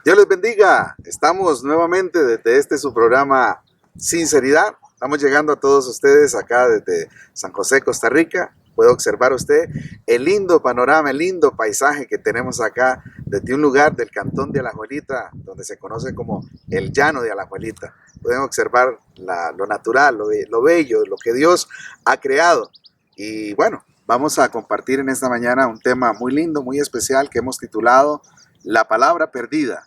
Dios les bendiga. Estamos nuevamente desde su programa Sinceridad. Estamos llegando a todos ustedes acá desde San José, Costa Rica. Puede observar usted el lindo panorama, el lindo paisaje que tenemos acá desde un lugar del cantón de Alajuelita, donde se conoce como el llano de Alajuelita. Pueden observar lo natural, lo bello, lo que Dios ha creado. Y bueno, vamos a compartir en esta mañana un tema muy lindo, muy especial que hemos titulado La palabra perdida.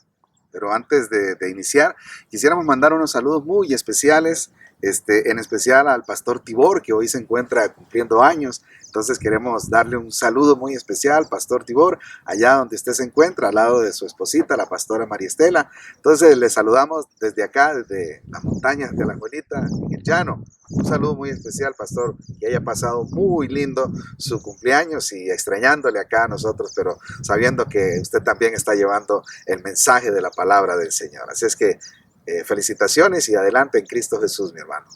Pero antes de iniciar, quisiéramos mandar unos saludos muy especiales, en especial al pastor Tibor, que hoy se encuentra cumpliendo años. Entonces queremos darle un saludo muy especial, pastor Tibor, allá donde usted se encuentra, al lado de su esposita, la pastora María Estela. Entonces le saludamos desde acá, desde las montañas de la Abuelita, en el llano. Un saludo muy especial, pastor, que haya pasado muy lindo su cumpleaños y extrañándole acá a nosotros, pero sabiendo que usted también está llevando el mensaje de la palabra del Señor. Así es que felicitaciones y adelante en Cristo Jesús, mi hermano.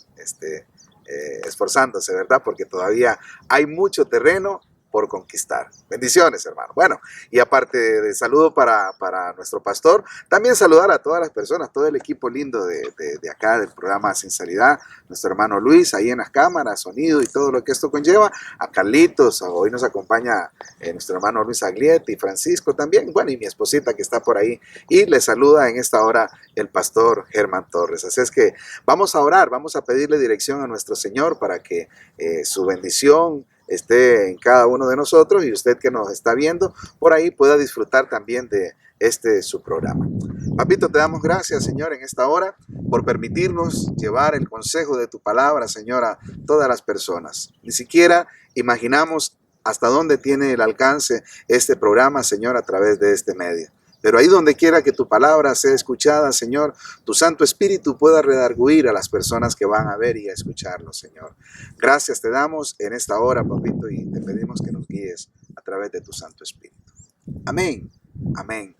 Esforzándose, ¿verdad? Porque todavía hay mucho terreno por conquistar. Bendiciones, hermano. Bueno, y aparte de saludo para nuestro pastor, también saludar a todas las personas, todo el equipo lindo de acá del programa Sinceridad, nuestro hermano Luis, ahí en las cámaras, sonido y todo lo que esto conlleva, a Carlitos, hoy nos acompaña nuestro hermano Luis Aglietti, Francisco también, bueno, y mi esposita que está por ahí, y le saluda en esta hora el pastor Germán Torres. Así es que vamos a orar, vamos a pedirle dirección a nuestro Señor para que su bendición esté en cada uno de nosotros y usted que nos está viendo por ahí pueda disfrutar también de su programa. Papito, te damos gracias, Señor, en esta hora por permitirnos llevar el consejo de tu palabra, Señor, a todas las personas. Ni siquiera imaginamos hasta dónde tiene el alcance este programa, Señor, a través de este medio. Pero ahí donde quiera que tu palabra sea escuchada, Señor, tu Santo Espíritu pueda redarguir a las personas que van a ver y a escucharlo, Señor. Gracias te damos en esta hora, papito, y te pedimos que nos guíes a través de tu Santo Espíritu. Amén, amén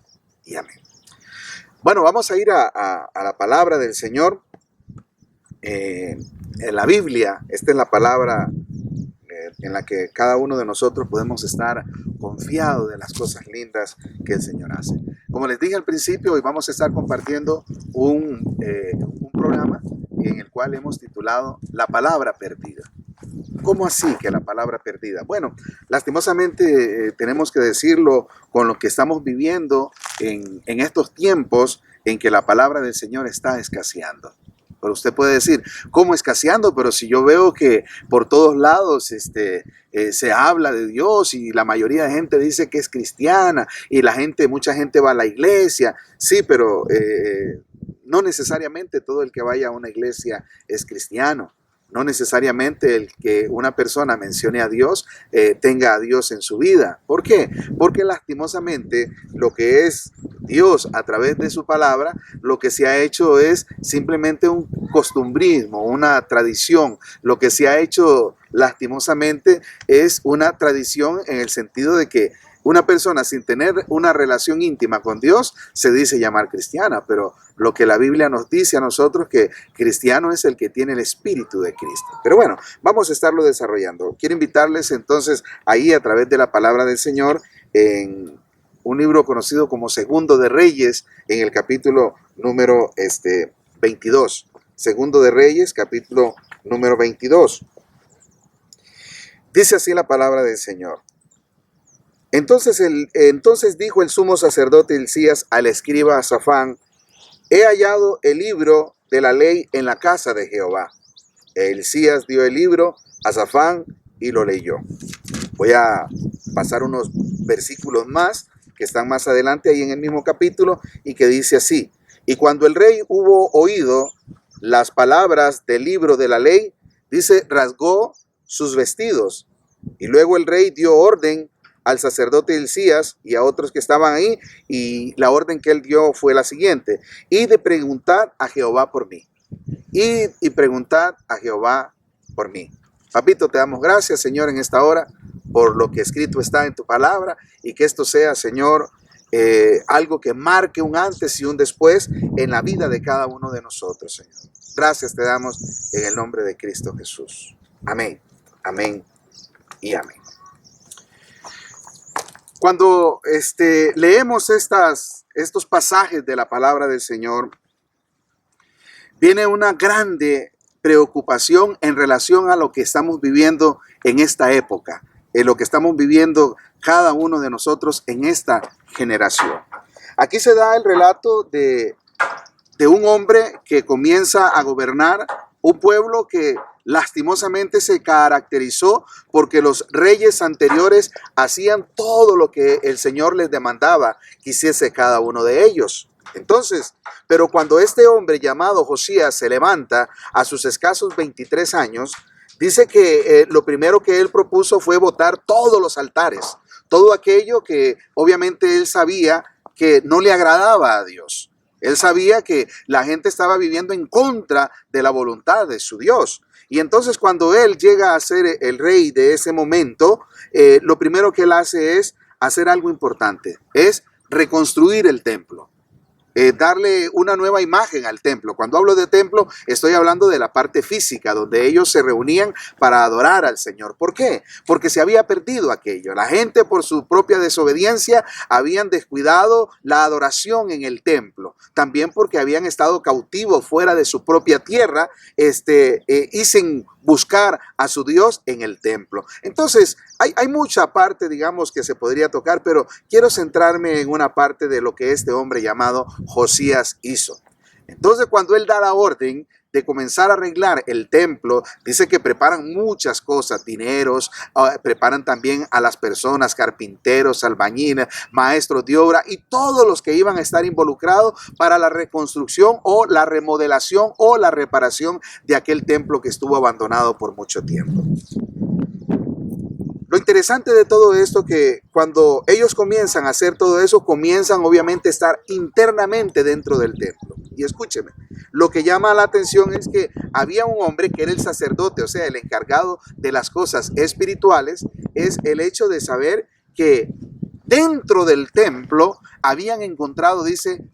y amén. Bueno, vamos a ir a la palabra del Señor. En la Biblia, esta es la palabra en la que cada uno de nosotros podemos estar confiados de las cosas lindas que el Señor hace. Como les dije al principio, hoy vamos a estar compartiendo un programa en el cual hemos titulado La palabra perdida. ¿Cómo así que la palabra perdida? Bueno, lastimosamente tenemos que decirlo con lo que estamos viviendo en estos tiempos en que la palabra del Señor está escaseando. Pero usted puede decir, ¿cómo escaseando? Pero si yo veo que por todos lados se habla de Dios y la mayoría de gente dice que es cristiana y mucha gente va a la iglesia. Sí, pero no necesariamente todo el que vaya a una iglesia es cristiano. No necesariamente el que una persona mencione a Dios tenga a Dios en su vida. ¿Por qué? Porque lastimosamente lo que es Dios a través de su palabra, lo que se ha hecho es simplemente un costumbrismo, una tradición. Lo que se ha hecho lastimosamente es una tradición en el sentido de que una persona sin tener una relación íntima con Dios se dice llamar cristiana, pero lo que la Biblia nos dice a nosotros que cristiano es el que tiene el Espíritu de Cristo. Pero bueno, vamos a estarlo desarrollando. Quiero invitarles entonces ahí a través de la palabra del Señor en un libro conocido como Segundo de Reyes, en el capítulo número 22. Segundo de Reyes, capítulo número 22. Dice así la palabra del Señor. Entonces dijo el sumo sacerdote Hilcías al escriba Safán: he hallado el libro de la ley en la casa de Jehová. Hilcías dio el libro a Safán y lo leyó. Voy a pasar unos versículos más que están más adelante ahí en el mismo capítulo y que dice así: y cuando el rey hubo oído las palabras del libro de la ley, dice, rasgó sus vestidos. Y luego el rey dio orden al sacerdote Hilcías y a otros que estaban ahí, y la orden que él dio fue la siguiente: y de preguntar a Jehová por mí. Y preguntad a Jehová por mí. Papito, te damos gracias, Señor, en esta hora por lo que escrito está en tu palabra, y que esto sea, Señor, algo que marque un antes y un después en la vida de cada uno de nosotros, Señor. Gracias te damos en el nombre de Cristo Jesús. Amén, amén y amén. Cuando leemos estos pasajes de la palabra del Señor, viene una grande preocupación en relación a lo que estamos viviendo en esta época, en lo que estamos viviendo cada uno de nosotros en esta generación. Aquí se da el relato de un hombre que comienza a gobernar un pueblo que lastimosamente se caracterizó porque los reyes anteriores hacían todo lo que el Señor les demandaba que hiciese cada uno de ellos. Entonces, pero cuando este hombre llamado Josías se levanta a sus escasos 23 años, dice que lo primero que él propuso fue botar todos los altares, todo aquello que obviamente él sabía que no le agradaba a Dios. Él sabía que la gente estaba viviendo en contra de la voluntad de su Dios. Y entonces cuando él llega a ser el rey de ese momento, lo primero que él hace es hacer algo importante, es reconstruir el templo. Darle una nueva imagen al templo. Cuando hablo de templo, estoy hablando de la parte física, donde ellos se reunían para adorar al Señor. ¿Por qué? Porque se había perdido aquello. La gente, por su propia desobediencia, habían descuidado la adoración en el templo. También porque habían estado cautivos fuera de su propia tierra, y sin buscar a su Dios en el templo. Entonces, hay mucha parte, digamos, que se podría tocar, pero quiero centrarme en una parte de lo que este hombre llamado Josías hizo. Entonces, cuando él da la orden de comenzar a arreglar el templo, dice que preparan muchas cosas, dineros, preparan también a las personas, carpinteros, albañiles, maestros de obra y todos los que iban a estar involucrados para la reconstrucción o la remodelación o la reparación de aquel templo que estuvo abandonado por mucho tiempo. Lo interesante de todo esto que cuando ellos comienzan a hacer todo eso, comienzan obviamente a estar internamente dentro del templo. Y escúcheme, lo que llama la atención es que había un hombre que era el sacerdote, o sea, el encargado de las cosas espirituales, es el hecho de saber que dentro del templo habían encontrado, dice,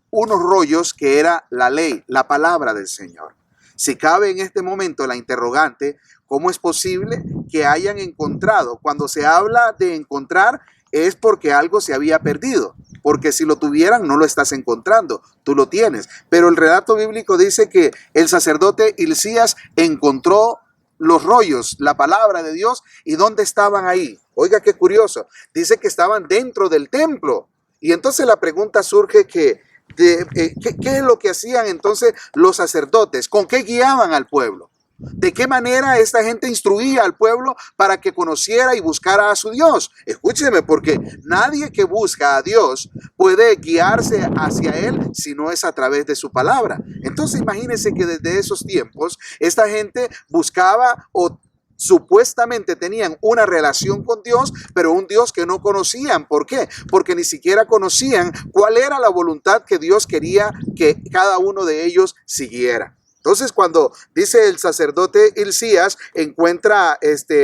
unos rollos que era la ley, la palabra del Señor. Si cabe en este momento la interrogante, ¿cómo es posible que hayan encontrado? Cuando se habla de encontrar es porque algo se había perdido, porque si lo tuvieran no lo estás encontrando, tú lo tienes. Pero el relato bíblico dice que el sacerdote Hilcías encontró los rollos, la palabra de Dios, ¿y dónde estaban ahí? Oiga, qué curioso, dice que estaban dentro del templo. Y entonces la pregunta surge que ¿qué es lo que hacían entonces los sacerdotes? ¿Con qué guiaban al pueblo? ¿De qué manera esta gente instruía al pueblo para que conociera y buscara a su Dios? Escúcheme, porque nadie que busca a Dios puede guiarse hacia Él si no es a través de su palabra. Entonces imagínense que desde esos tiempos esta gente buscaba o supuestamente tenían una relación con Dios, pero un Dios que no conocían. ¿Por qué? Porque ni siquiera conocían cuál era la voluntad que Dios quería que cada uno de ellos siguiera. Entonces, cuando dice el sacerdote Hilcías, encuentra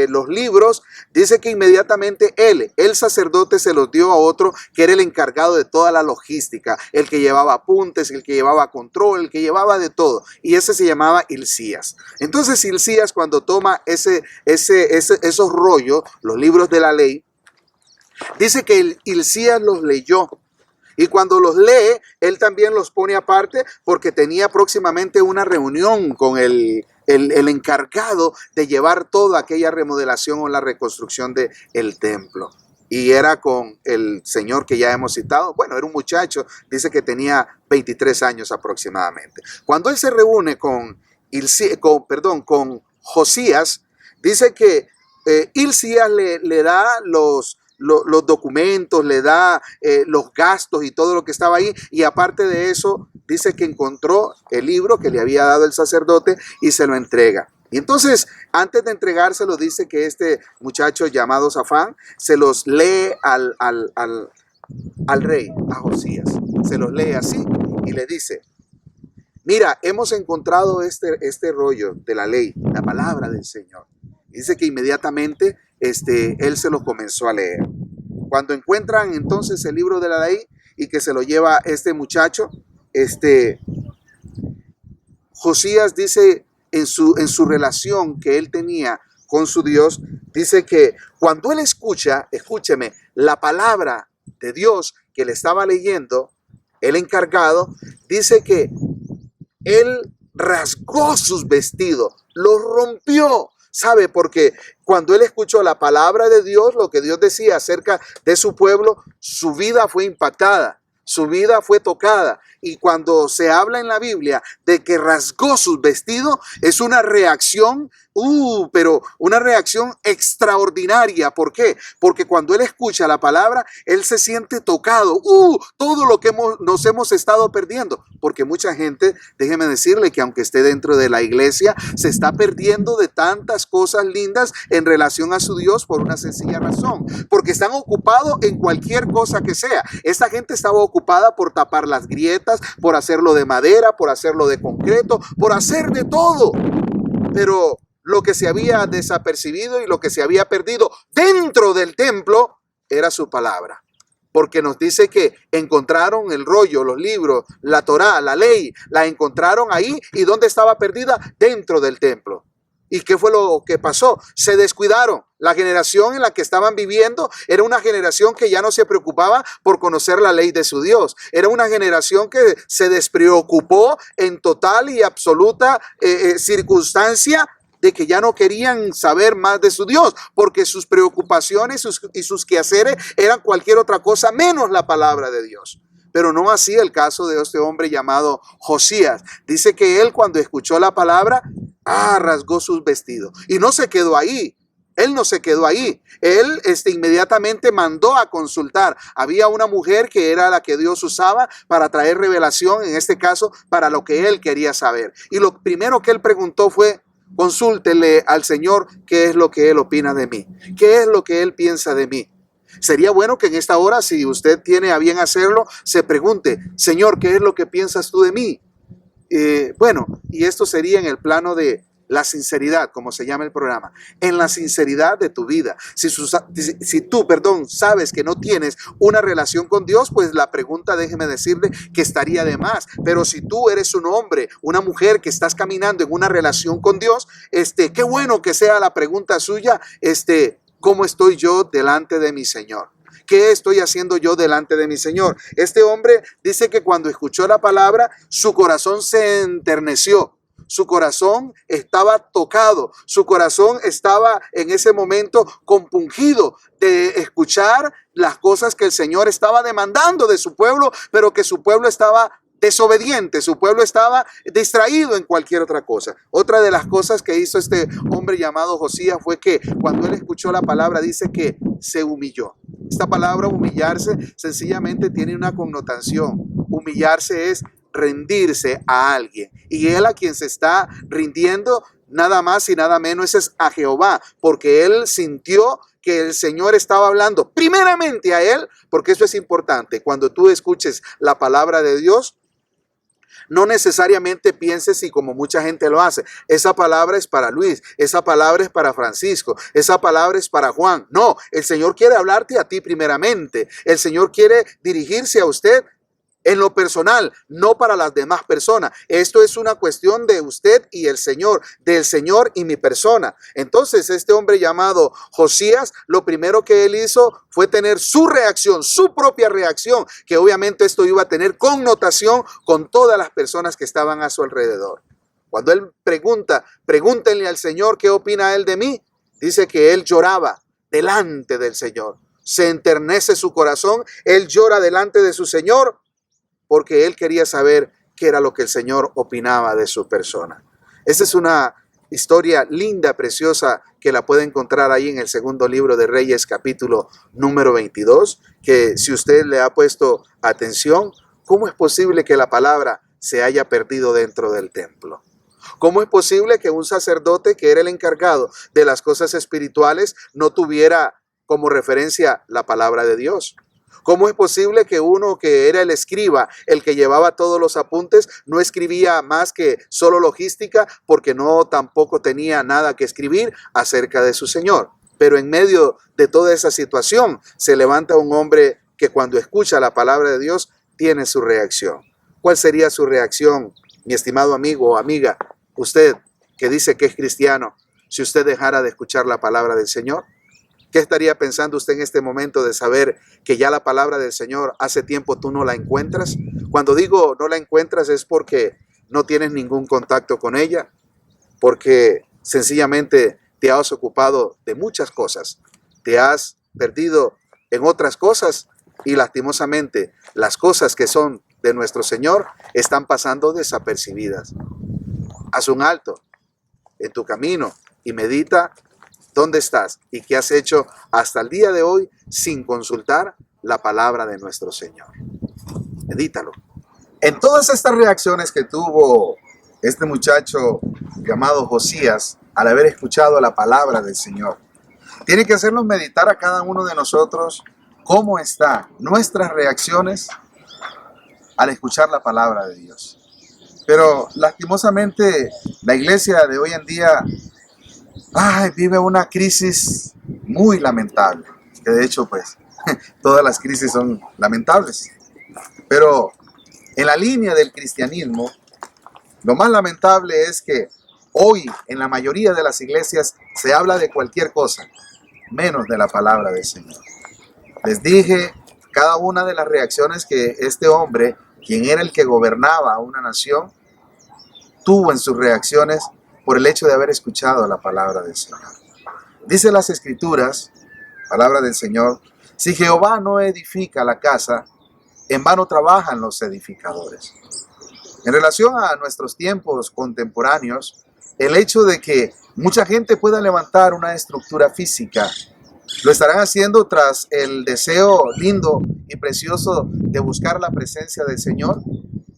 los libros, dice que inmediatamente el sacerdote se los dio a otro que era el encargado de toda la logística, el que llevaba apuntes, el que llevaba control, el que llevaba de todo. Y ese se llamaba Hilcías. Entonces, Hilcías, cuando toma esos rollos, los libros de la ley, dice que Hilcías los leyó. Y cuando los lee, él también los pone aparte porque tenía próximamente una reunión con el encargado de llevar toda aquella remodelación o la reconstrucción del templo. Y era con el señor que ya hemos citado. Bueno, era un muchacho, dice que tenía 23 años aproximadamente. Cuando él se reúne con Josías, dice que Hilcías le da los documentos, le da los gastos y todo lo que estaba ahí, y aparte de eso dice que encontró el libro que le había dado el sacerdote y se lo entrega. Y entonces, antes de entregárselo, dice que este muchacho llamado Safán se los lee al rey, a Josías, se los lee así y le dice: mira, hemos encontrado este rollo de la ley, la palabra del Señor. Dice que inmediatamente él se lo comenzó a leer. Cuando encuentran entonces el libro de la ley y que se lo lleva este muchacho, Josías dice en su relación que él tenía con su Dios, dice que cuando él escucha, escúcheme, la palabra de Dios que le estaba leyendo, el encargado, dice que él rasgó sus vestidos, los rompió. ¿Sabe? Porque cuando él escuchó la palabra de Dios, lo que Dios decía acerca de su pueblo, su vida fue impactada, su vida fue tocada. Y cuando se habla en la Biblia de que rasgó sus vestidos, es una reacción, pero una reacción extraordinaria. ¿Por qué? Porque cuando él escucha la palabra, él se siente tocado. Todo lo que nos hemos estado perdiendo. Porque mucha gente, déjeme decirle que aunque esté dentro de la iglesia, se está perdiendo de tantas cosas lindas en relación a su Dios por una sencilla razón. Porque están ocupados en cualquier cosa que sea. Esta gente estaba ocupada por tapar las grietas, por hacerlo de madera, por hacerlo de concreto, por hacer de todo. Pero lo que se había desapercibido y lo que se había perdido dentro del templo era su palabra. Porque nos dice que encontraron el rollo, los libros, la Torá, la ley, la encontraron ahí. ¿Y dónde estaba perdida? Dentro del templo. ¿Y qué fue lo que pasó? Se descuidaron. La generación en la que estaban viviendo era una generación que ya no se preocupaba por conocer la ley de su Dios. Era una generación que se despreocupó en total y absoluta circunstancia de que ya no querían saber más de su Dios, porque sus preocupaciones y sus quehaceres eran cualquier otra cosa menos la palabra de Dios. Pero no así el caso de este hombre llamado Josías. Dice que él, cuando escuchó la palabra, rasgó sus vestidos. Y no se quedó ahí. Él no se quedó ahí. Él inmediatamente mandó a consultar. Había una mujer que era la que Dios usaba para traer revelación, en este caso, para lo que él quería saber. Y lo primero que él preguntó fue: consúltele al Señor qué es lo que Él opina de mí, qué es lo que Él piensa de mí. Sería bueno que en esta hora, si usted tiene a bien hacerlo, se pregunte: Señor, ¿qué es lo que piensas tú de mí? Y esto sería en el plano de la sinceridad, como se llama el programa, en la sinceridad de tu vida. Si tú, sabes que no tienes una relación con Dios, pues la pregunta, déjeme decirle, que estaría de más. Pero si tú eres un hombre, una mujer que estás caminando en una relación con Dios, qué bueno que sea la pregunta suya, ¿cómo estoy yo delante de mi Señor? ¿Qué estoy haciendo yo delante de mi Señor? Este hombre dice que cuando escuchó la palabra, su corazón se enterneció. Su corazón estaba tocado, su corazón estaba en ese momento compungido de escuchar las cosas que el Señor estaba demandando de su pueblo, pero que su pueblo estaba desobediente, su pueblo estaba distraído en cualquier otra cosa. Otra de las cosas que hizo este hombre llamado Josías fue que cuando él escuchó la palabra, dice que se humilló. Esta palabra humillarse sencillamente tiene una connotación. Humillarse es rendirse a alguien, y él a quien se está rindiendo nada más y nada menos es a Jehová, porque él sintió que el Señor estaba hablando primeramente a él, porque eso es importante. Cuando tú escuches la palabra de Dios, no necesariamente pienses, y como mucha gente lo hace, esa palabra es para Luis, esa palabra es para Francisco, esa palabra es para Juan. No, el Señor quiere hablarte a ti primeramente. El Señor quiere dirigirse a usted en lo personal, no para las demás personas. Esto es una cuestión de usted y el Señor, del Señor y mi persona. Entonces, este hombre llamado Josías, lo primero que él hizo fue tener su reacción, su propia reacción, que obviamente esto iba a tener connotación con todas las personas que estaban a su alrededor. Cuando él pregúntenle al Señor qué opina él de mí, dice que él lloraba delante del Señor. Se enternece su corazón, él llora delante de su Señor, porque él quería saber qué era lo que el Señor opinaba de su persona. Esa es una historia linda, preciosa, que la puede encontrar ahí en el segundo libro de Reyes, capítulo número 22, que si usted le ha puesto atención, ¿cómo es posible que la palabra se haya perdido dentro del templo? ¿Cómo es posible que un sacerdote que era el encargado de las cosas espirituales no tuviera como referencia la palabra de Dios? ¿Cómo es posible que uno que era el escriba, el que llevaba todos los apuntes, no escribía más que solo logística, porque no tampoco tenía nada que escribir acerca de su Señor? Pero en medio de toda esa situación se levanta un hombre que cuando escucha la palabra de Dios tiene su reacción. ¿Cuál sería su reacción, mi estimado amigo o amiga? Usted que dice que es cristiano, si usted dejara de escuchar la palabra del Señor? ¿Qué estaría pensando usted en este momento de saber que ya la palabra del Señor hace tiempo tú no la encuentras? Cuando digo no la encuentras es porque no tienes ningún contacto con ella, porque sencillamente te has ocupado de muchas cosas, te has perdido en otras cosas y lastimosamente las cosas que son de nuestro Señor están pasando desapercibidas. Haz un alto en tu camino y medita dónde estás y qué has hecho hasta el día de hoy sin consultar la palabra de nuestro Señor. Medítalo. En todas estas reacciones que tuvo este muchacho llamado Josías al haber escuchado la palabra del Señor, tiene que hacernos meditar a cada uno de nosotros cómo están nuestras reacciones al escuchar la palabra de Dios. Pero lastimosamente la iglesia de hoy en día vive una crisis muy lamentable, que de hecho pues todas las crisis son lamentables, pero en la línea del cristianismo lo más lamentable es que hoy en la mayoría de las iglesias se habla de cualquier cosa menos de la palabra del Señor. Les dije cada una de las reacciones que este hombre, quien era el que gobernaba una nación, tuvo en sus reacciones por el hecho de haber escuchado la palabra del Señor. Dice las Escrituras, palabra del Señor, si Jehová no edifica la casa, en vano trabajan los edificadores. En relación a nuestros tiempos contemporáneos, el hecho de que mucha gente pueda levantar una estructura física, lo estarán haciendo tras el deseo lindo y precioso de buscar la presencia del Señor.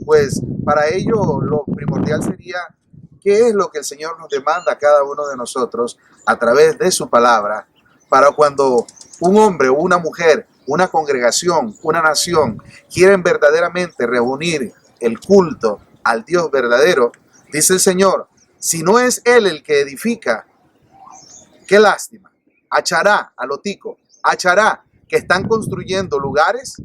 Pues para ello lo primordial sería qué es lo que el Señor nos demanda a cada uno de nosotros a través de su palabra, para cuando un hombre o una mujer, una congregación, una nación quieren verdaderamente reunir el culto al Dios verdadero. Dice el Señor, si no es Él el que edifica, qué lástima. Achará, alotico, achará que están construyendo lugares,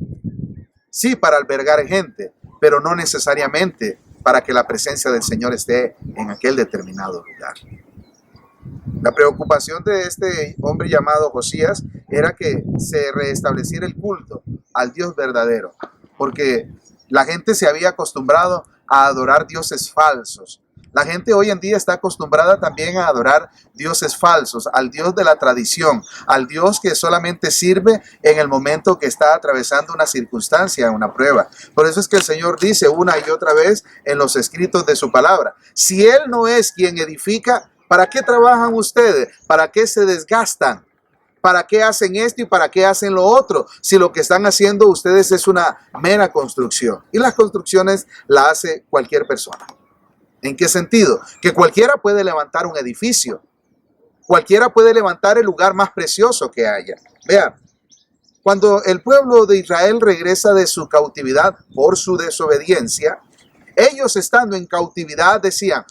sí, para albergar gente, pero no necesariamente para que la presencia del Señor esté en aquel determinado lugar. La preocupación de este hombre llamado Josías era que se restableciera el culto al Dios verdadero, porque la gente se había acostumbrado a adorar dioses falsos. La gente hoy en día está acostumbrada también a adorar dioses falsos, al Dios de la tradición, al Dios que solamente sirve en el momento que está atravesando una circunstancia, una prueba. Por eso es que el Señor dice una y otra vez en los escritos de su palabra, si Él no es quien edifica, ¿para qué trabajan ustedes? ¿Para qué se desgastan? ¿Para qué hacen esto y para qué hacen lo otro? Si lo que están haciendo ustedes es una mera construcción. Y las construcciones las hace cualquier persona. ¿En qué sentido? Que cualquiera puede levantar un edificio. Cualquiera puede levantar el lugar más precioso que haya. Vean, cuando el pueblo de Israel regresa de su cautividad por su desobediencia, ellos estando en cautividad decían,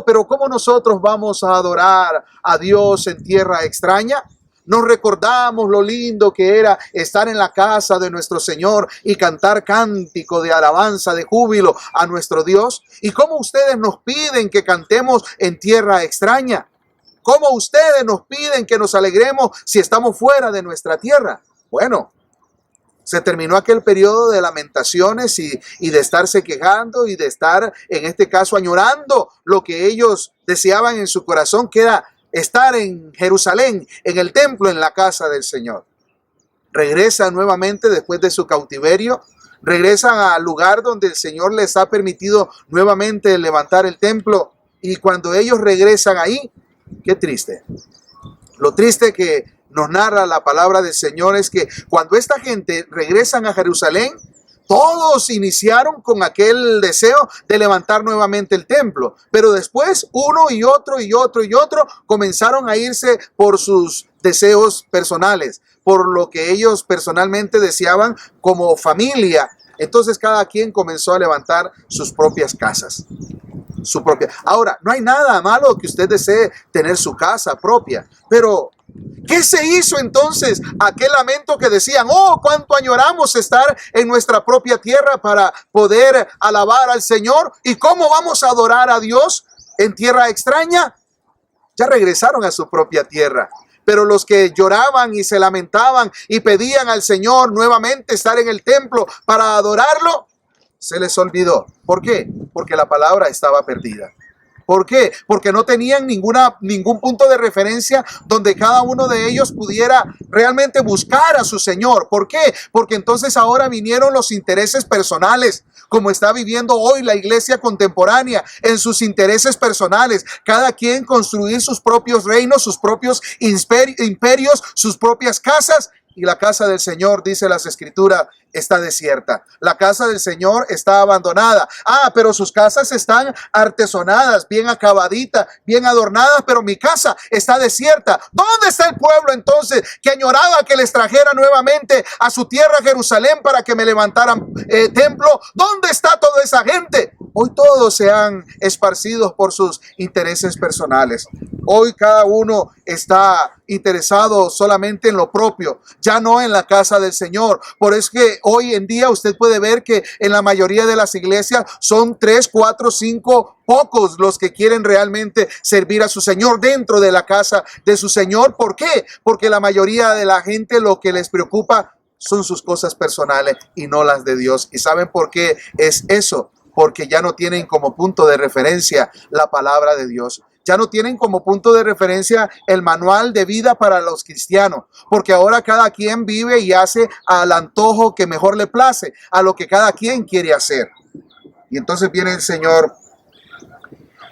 pero ¿cómo nosotros vamos a adorar a Dios en tierra extraña? Nos recordamos lo lindo que era estar en la casa de nuestro Señor y cantar cántico de alabanza, de júbilo a nuestro Dios. ¿Y cómo ustedes nos piden que cantemos en tierra extraña? ¿Cómo ustedes nos piden que nos alegremos si estamos fuera de nuestra tierra? Bueno, se terminó aquel periodo de lamentaciones y de estarse quejando y de estar, en este caso, añorando lo que ellos deseaban en su corazón, que era estar en Jerusalén, en el templo, en la casa del Señor. Regresan nuevamente después de su cautiverio, regresan al lugar donde el Señor les ha permitido nuevamente levantar el templo. Y cuando ellos regresan ahí, qué triste. Lo triste que nos narra la palabra del Señor es que cuando esta gente regresan a Jerusalén, todos iniciaron con aquel deseo de levantar nuevamente el templo, pero después uno y otro y otro y otro comenzaron a irse por sus deseos personales, por lo que ellos personalmente deseaban como familia. Entonces cada quien comenzó a levantar sus propias casas. Ahora, no hay nada malo que usted desee tener su casa propia, pero ¿qué se hizo entonces? Aquel lamento que decían, cuánto añoramos estar en nuestra propia tierra para poder alabar al Señor. ¿Y cómo vamos a adorar a Dios en tierra extraña? ya regresaron a su propia tierra. Pero los que lloraban y se lamentaban y pedían al Señor nuevamente estar en el templo para adorarlo, se les olvidó. ¿Por qué? Porque la palabra estaba perdida. ¿Por qué? Porque no tenían ningún punto de referencia donde cada uno de ellos pudiera realmente buscar a su Señor. ¿Por qué? Porque entonces ahora vinieron los intereses personales, como está viviendo hoy la iglesia contemporánea, en sus intereses personales. Cada quien construir sus propios reinos, sus propios imperios, sus propias casas. Y la casa del Señor, dice las Escrituras, está desierta. La casa del Señor está abandonada. Pero sus casas están artesonadas, bien acabaditas, bien adornadas, pero mi casa está desierta. ¿Dónde está el pueblo entonces que añoraba que les trajera nuevamente a su tierra Jerusalén para que me levantaran templo? ¿Dónde está toda esa gente? Hoy todos se han esparcido por sus intereses personales. Hoy cada uno está interesado solamente en lo propio, ya no en la casa del Señor. Por eso es que hoy en día usted puede ver que en la mayoría de las iglesias son 3, 4, 5, pocos los que quieren realmente servir a su Señor dentro de la casa de su Señor. ¿Por qué? Porque la mayoría de la gente lo que les preocupa son sus cosas personales y no las de Dios. ¿Y saben por qué es eso? Porque ya no tienen como punto de referencia la palabra de Dios. Ya no tienen como punto de referencia el manual de vida para los cristianos, porque ahora cada quien vive y hace al antojo que mejor le place, a lo que cada quien quiere hacer. Y entonces viene el Señor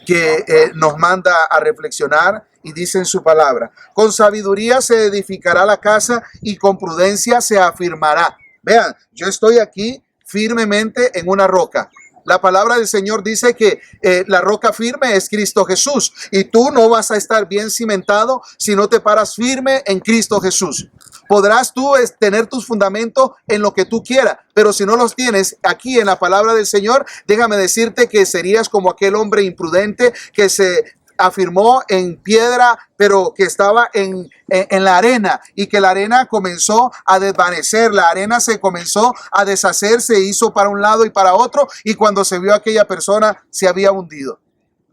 que nos manda a reflexionar y dice en su palabra: con sabiduría se edificará la casa y con prudencia se afirmará. Vean, yo estoy aquí firmemente en una roca. La palabra del Señor dice que la roca firme es Cristo Jesús, y tú no vas a estar bien cimentado si no te paras firme en Cristo Jesús. Podrás tú tener tus fundamentos en lo que tú quieras, pero si no los tienes aquí en la palabra del Señor, déjame decirte que serías como aquel hombre imprudente que se afirmó en piedra, pero que estaba en la arena, y que la arena comenzó a desvanecer, la arena se comenzó a deshacer, se hizo para un lado y para otro, y cuando se vio aquella persona se había hundido.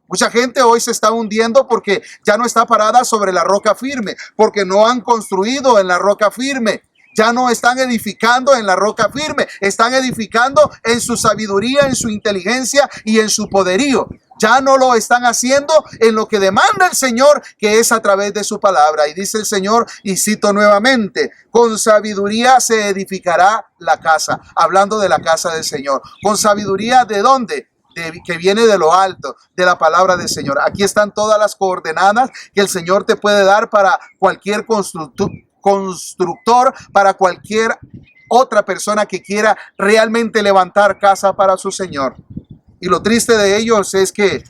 Mucha gente hoy se está hundiendo porque ya no está parada sobre la roca firme, porque no han construido en la roca firme. Ya no están edificando en la roca firme, están edificando en su sabiduría, en su inteligencia y en su poderío. Ya no lo están haciendo en lo que demanda el Señor, que es a través de su palabra. Y dice el Señor, y cito nuevamente: con sabiduría se edificará la casa. Hablando de la casa del Señor. ¿Con sabiduría de dónde? Que viene de lo alto, de la palabra del Señor. Aquí están todas las coordenadas que el Señor te puede dar para cualquier constructor, para cualquier otra persona que quiera realmente levantar casa para su Señor. Y lo triste de ellos es que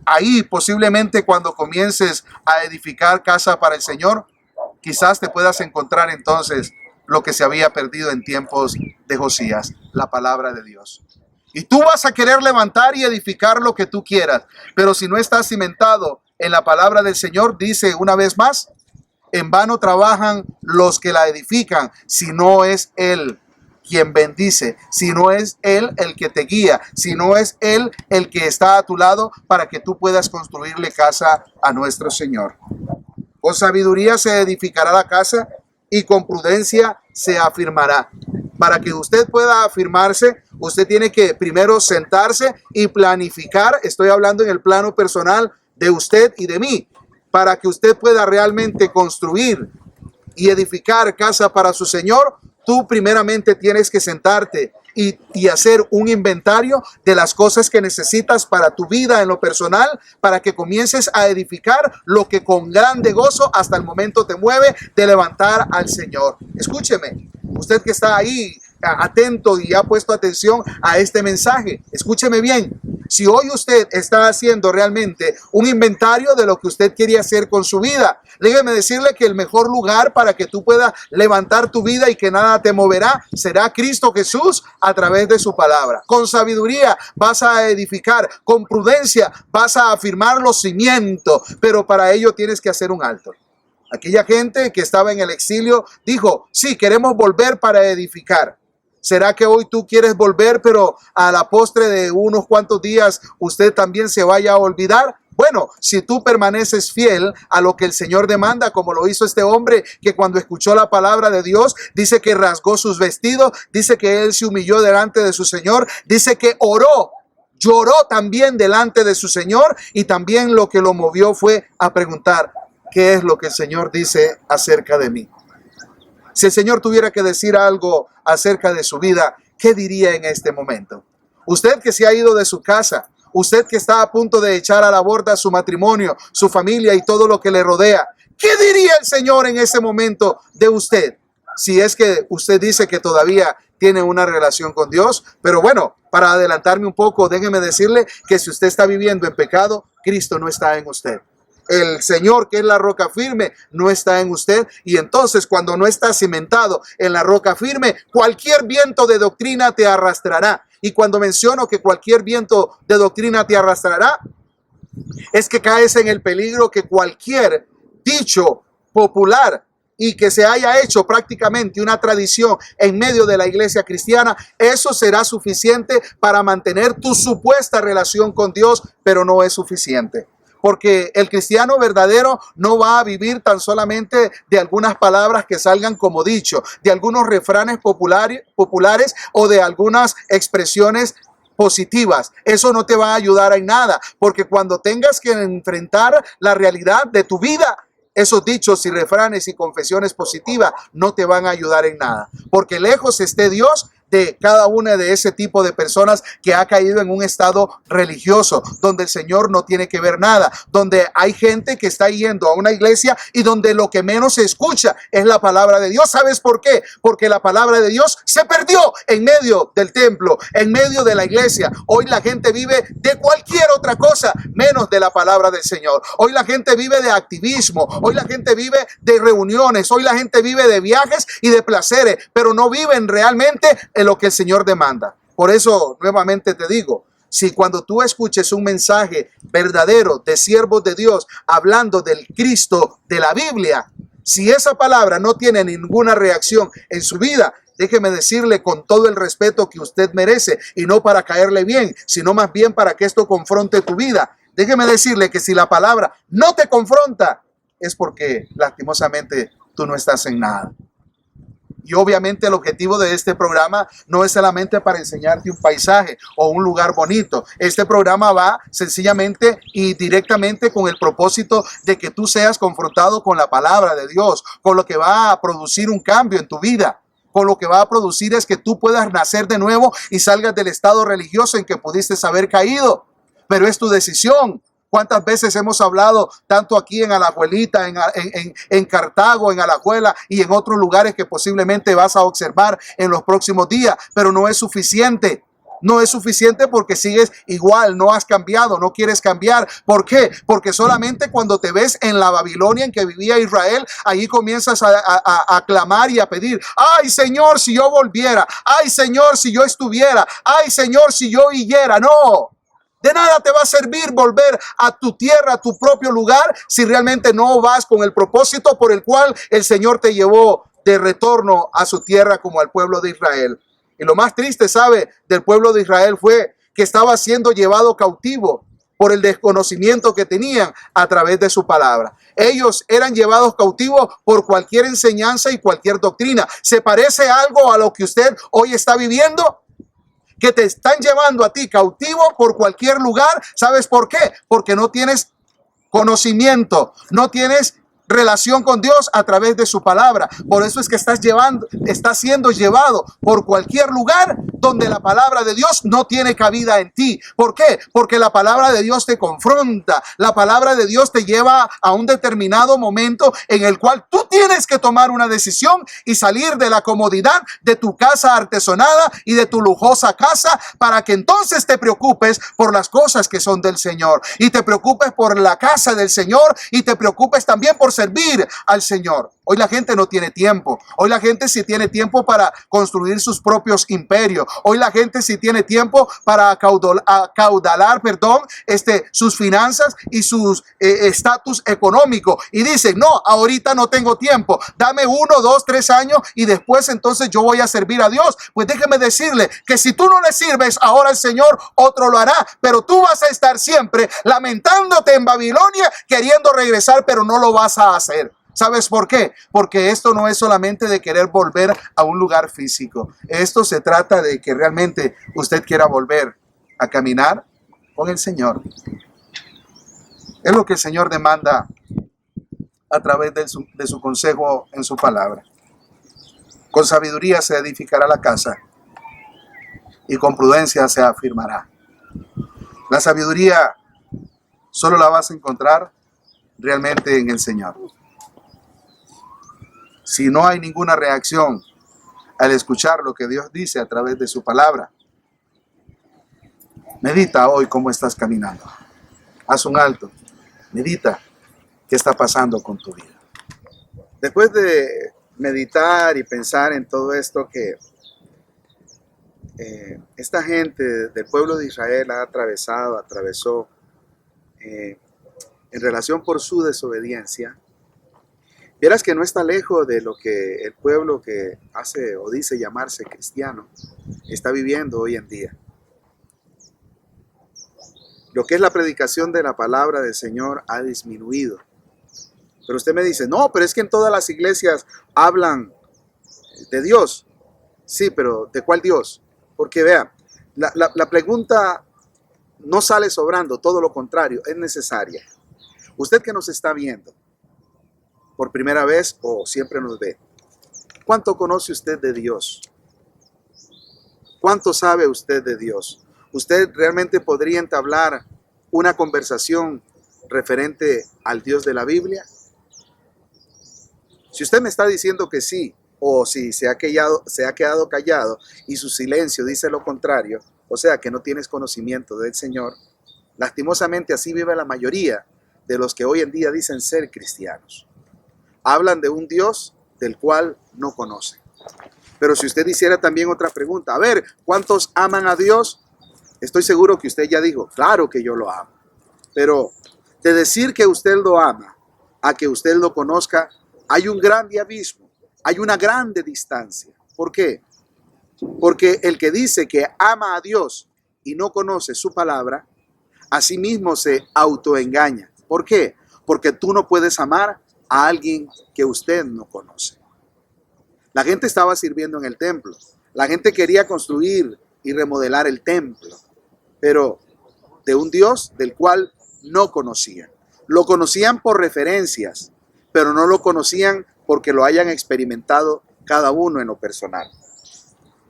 ahí posiblemente cuando comiences a edificar casa para el Señor, quizás te puedas encontrar entonces lo que se había perdido en tiempos de Josías, la palabra de Dios. Y tú vas a querer levantar y edificar lo que tú quieras, pero si no estás cimentado en la palabra del Señor, dice una vez más: en vano trabajan los que la edifican, si no es Él quien bendice, si no es Él el que te guía, si no es Él el que está a tu lado para que tú puedas construirle casa a nuestro Señor. Con sabiduría se edificará la casa y con prudencia se afirmará. Para que usted pueda afirmarse, usted tiene que primero sentarse y planificar. Estoy hablando en el plano personal de usted y de mí. Para que usted pueda realmente construir y edificar casa para su Señor, tú primeramente tienes que sentarte y hacer un inventario de las cosas que necesitas para tu vida en lo personal, para que comiences a edificar lo que con grande gozo hasta el momento te mueve de levantar al Señor. Escúcheme, usted que está ahí atento y ha puesto atención a este mensaje, escúcheme bien. Si hoy usted está haciendo realmente un inventario de lo que usted quiere hacer con su vida, déjeme decirle que el mejor lugar para que tú puedas levantar tu vida y que nada te moverá será Cristo Jesús a través de su palabra. Con sabiduría vas a edificar, con prudencia vas a afirmar los cimientos, pero para ello tienes que hacer un alto. Aquella gente que estaba en el exilio dijo: sí, queremos volver para edificar. ¿Será que hoy tú quieres volver, pero a la postre de unos cuantos días usted también se vaya a olvidar? Bueno, si tú permaneces fiel a lo que el Señor demanda, como lo hizo este hombre que cuando escuchó la palabra de Dios, dice que rasgó sus vestidos, dice que él se humilló delante de su Señor, dice que oró, lloró también delante de su Señor, y también lo que lo movió fue a preguntar, ¿qué es lo que el Señor dice acerca de mí? Si el Señor tuviera que decir algo acerca de su vida, ¿qué diría en este momento? Usted que se ha ido de su casa, usted que está a punto de echar a la borda su matrimonio, su familia y todo lo que le rodea, ¿qué diría el Señor en ese momento de usted? Si es que usted dice que todavía tiene una relación con Dios. Pero bueno, para adelantarme un poco, déjeme decirle que si usted está viviendo en pecado, Cristo no está en usted. El Señor, que es la roca firme, no está en usted. Y entonces, cuando no está cimentado en la roca firme, cualquier viento de doctrina te arrastrará. Y cuando menciono que cualquier viento de doctrina te arrastrará, es que caes en el peligro que cualquier dicho popular y que se haya hecho prácticamente una tradición en medio de la iglesia cristiana, eso será suficiente para mantener tu supuesta relación con Dios, pero no es suficiente. Porque el cristiano verdadero no va a vivir tan solamente de algunas palabras que salgan como dicho, de algunos refranes populares o de algunas expresiones positivas. Eso no te va a ayudar en nada, porque cuando tengas que enfrentar la realidad de tu vida, esos dichos y refranes y confesiones positivas no te van a ayudar en nada, porque lejos esté Dios de cada una de ese tipo de personas que ha caído en un estado religioso, donde el Señor no tiene que ver nada, donde hay gente que está yendo a una iglesia y donde lo que menos se escucha es la palabra de Dios. ¿Sabes por qué? Porque la palabra de Dios se perdió en medio del templo, en medio de la iglesia. Hoy la gente vive de cualquier otra cosa menos de la palabra del Señor. Hoy la gente vive de activismo, hoy la gente vive de reuniones, hoy la gente vive de viajes y de placeres, pero no viven realmente en lo que el Señor demanda. Por eso nuevamente te digo, si cuando tú escuches un mensaje verdadero de siervos de Dios hablando del Cristo de la Biblia, si esa palabra no tiene ninguna reacción en su vida, déjeme decirle con todo el respeto que usted merece, y no para caerle bien, sino más bien para que esto confronte tu vida. Déjeme decirle que si la palabra no te confronta, es porque lastimosamente tú no estás en nada. Y obviamente el objetivo de este programa no es solamente para enseñarte un paisaje o un lugar bonito. Este programa va sencillamente y directamente con el propósito de que tú seas confrontado con la palabra de Dios, con lo que va a producir un cambio en tu vida. Con lo que va a producir es que tú puedas nacer de nuevo y salgas del estado religioso en que pudiste haber caído. Pero es tu decisión. ¿Cuántas veces hemos hablado, tanto aquí en Alajuelita, en Cartago, en Alajuela y en otros lugares que posiblemente vas a observar en los próximos días? Pero no es suficiente. No es suficiente porque sigues igual, no has cambiado, no quieres cambiar. ¿Por qué? Porque solamente cuando te ves en la Babilonia en que vivía Israel, ahí comienzas a clamar y a pedir, ay Señor, si yo volviera, ay Señor, si yo estuviera, ay Señor, si yo huyera. No. De nada te va a servir volver a tu tierra, a tu propio lugar, si realmente no vas con el propósito por el cual el Señor te llevó de retorno a su tierra como al pueblo de Israel. Y lo más triste, ¿sabe?, del pueblo de Israel fue que estaba siendo llevado cautivo por el desconocimiento que tenían a través de su palabra. Ellos eran llevados cautivos por cualquier enseñanza y cualquier doctrina. ¿Se parece algo a lo que usted hoy está viviendo? Que te están llevando a ti cautivo por cualquier lugar. ¿Sabes por qué? Porque no tienes conocimiento, no tienes relación con Dios a través de su palabra. Por eso es que estás siendo llevado por cualquier lugar donde la palabra de Dios no tiene cabida en ti. ¿Por qué? Porque la palabra de Dios te confronta. La palabra de Dios te lleva a un determinado momento en el cual tú tienes que tomar una decisión y salir de la comodidad de tu casa artesonada y de tu lujosa casa, para que entonces te preocupes por las cosas que son del Señor, y te preocupes por la casa del Señor, y te preocupes también por servir al Señor. Hoy la gente no tiene tiempo. Hoy la gente sí tiene tiempo para construir sus propios imperios. Hoy la gente sí tiene tiempo para acaudalar, sus finanzas y sus estatus económico. Y dicen, no, ahorita no tengo tiempo. Dame 1, 2, 3 años y después entonces yo voy a servir a Dios. Pues déjeme decirle que si tú no le sirves ahora al Señor, otro lo hará. Pero tú vas a estar siempre lamentándote en Babilonia, queriendo regresar, pero no lo vas a hacer. ¿Sabes por qué? Porque esto no es solamente de querer volver a un lugar físico. Esto se trata de que realmente usted quiera volver a caminar con el Señor. Es lo que el Señor demanda a través de su consejo en su palabra. Con sabiduría se edificará la casa y con prudencia se afirmará. La sabiduría solo la vas a encontrar realmente en el Señor. Si no hay ninguna reacción al escuchar lo que Dios dice a través de su palabra, medita hoy cómo estás caminando. Haz un alto. Medita qué está pasando con tu vida. Después de meditar y pensar en todo esto que esta gente del pueblo de Israel atravesó en relación por su desobediencia, vieras que no está lejos de lo que el pueblo que hace o dice llamarse cristiano está viviendo hoy en día. Lo que es la predicación de la palabra del Señor ha disminuido. Pero usted me dice, no, pero es que en todas las iglesias hablan de Dios. Sí, pero ¿de cuál Dios? Porque vea, la pregunta no sale sobrando, todo lo contrario, es necesaria. Usted que nos está viendo por primera vez o siempre nos ve, ¿cuánto conoce usted de Dios? ¿Cuánto sabe usted de Dios? ¿Usted realmente podría entablar una conversación referente al Dios de la Biblia? Si usted me está diciendo que sí, o si se ha quedado callado y su silencio dice lo contrario, o sea que no tienes conocimiento del Señor, lastimosamente así vive la mayoría de los que hoy en día dicen ser cristianos. Hablan de un Dios del cual no conocen. Pero si usted hiciera también otra pregunta, a ver, ¿cuántos aman a Dios? Estoy seguro que usted ya dijo, claro que yo lo amo. Pero de decir que usted lo ama a que usted lo conozca, hay un grande abismo, hay una grande distancia. ¿Por qué? Porque el que dice que ama a Dios y no conoce su palabra, a sí mismo se autoengaña. ¿Por qué? Porque tú no puedes amar a alguien que usted no conoce. La gente estaba sirviendo en el templo. La gente quería construir y remodelar el templo, pero de un Dios del cual no conocían. Lo conocían por referencias, pero no lo conocían porque lo hayan experimentado cada uno en lo personal.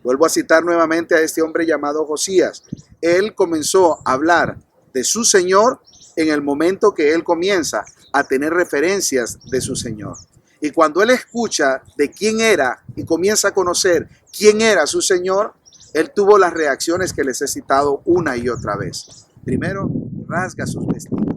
Vuelvo a citar nuevamente a este hombre llamado Josías. Él comenzó a hablar de su Señor en el momento que él comienza a tener referencias de su Señor. Y cuando él escucha de quién era y comienza a conocer quién era su Señor, él tuvo las reacciones que les he citado una y otra vez. Primero, rasga sus vestidos,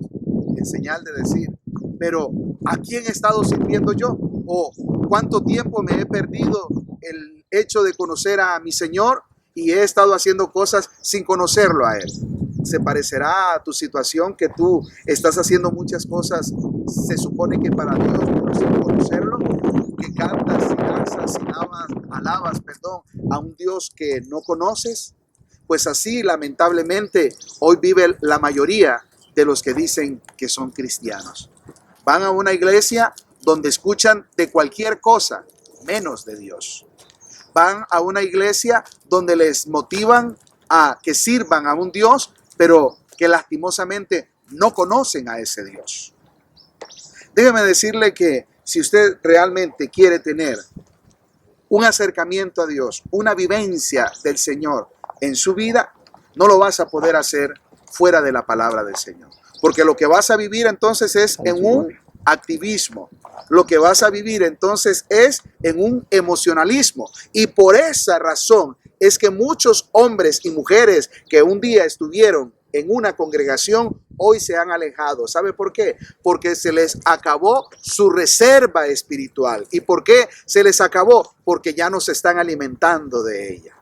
en señal de decir, pero ¿a quién he estado sirviendo yo? ¿O cuánto tiempo me he perdido el hecho de conocer a mi Señor y he estado haciendo cosas sin conocerlo a Él? Se parecerá a tu situación que tú estás haciendo muchas cosas, se supone que para Dios, pero sin conocerlo, que cantas y danzas y alabas a un Dios que no conoces. Pues así, lamentablemente, hoy vive la mayoría de los que dicen que son cristianos. Van a una iglesia donde escuchan de cualquier cosa, menos de Dios. Van a una iglesia donde les motivan a que sirvan a un Dios, pero que lastimosamente no conocen a ese Dios. Déjeme decirle que si usted realmente quiere tener un acercamiento a Dios, una vivencia del Señor en su vida, no lo vas a poder hacer fuera de la palabra del Señor. Porque lo que vas a vivir entonces es en un activismo. Lo que vas a vivir entonces es en un emocionalismo. Y por esa razón es que muchos hombres y mujeres que un día estuvieron en una congregación, hoy se han alejado. ¿Sabe por qué? Porque se les acabó su reserva espiritual. ¿Y por qué se les acabó? Porque ya no se están alimentando de ella.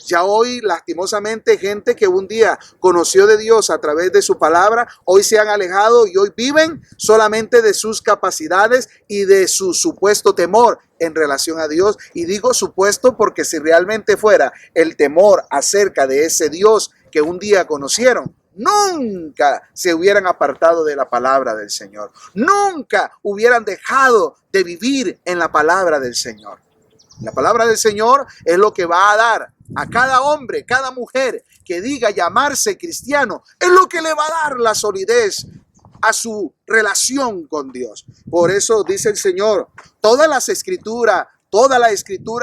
Ya hoy, lastimosamente, gente que un día conoció de Dios a través de su palabra, hoy se han alejado y hoy viven solamente de sus capacidades y de su supuesto temor en relación a Dios. Y digo supuesto porque si realmente fuera el temor acerca de ese Dios que un día conocieron, nunca se hubieran apartado de la palabra del Señor. Nunca hubieran dejado de vivir en la palabra del Señor. La palabra del Señor es lo que va a dar a cada hombre, cada mujer que diga llamarse cristiano. Es lo que le va a dar la solidez a su relación con Dios. Por eso dice el Señor, toda la escritura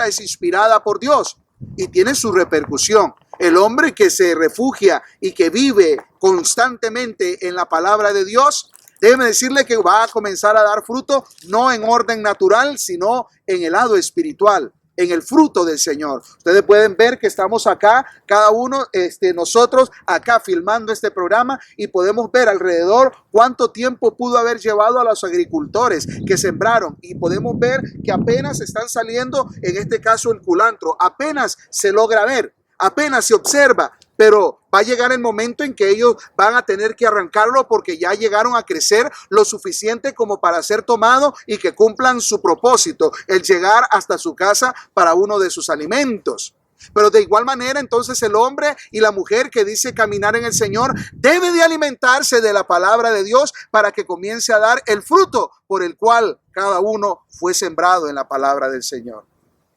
es inspirada por Dios y tiene su repercusión. El hombre que se refugia y que vive constantemente en la palabra de Dios, déjeme decirle que va a comenzar a dar fruto, no en orden natural, sino en el lado espiritual, en el fruto del Señor. Ustedes pueden ver que estamos acá, cada uno, nosotros acá filmando este programa, y podemos ver alrededor cuánto tiempo pudo haber llevado a los agricultores que sembraron, y podemos ver que apenas están saliendo, en este caso el culantro, apenas se logra ver, apenas se observa, pero va a llegar el momento en que ellos van a tener que arrancarlo porque ya llegaron a crecer lo suficiente como para ser tomado y que cumplan su propósito, el llegar hasta su casa para uno de sus alimentos. Pero de igual manera, entonces el hombre y la mujer que dice caminar en el Señor debe de alimentarse de la palabra de Dios para que comience a dar el fruto por el cual cada uno fue sembrado en la palabra del Señor,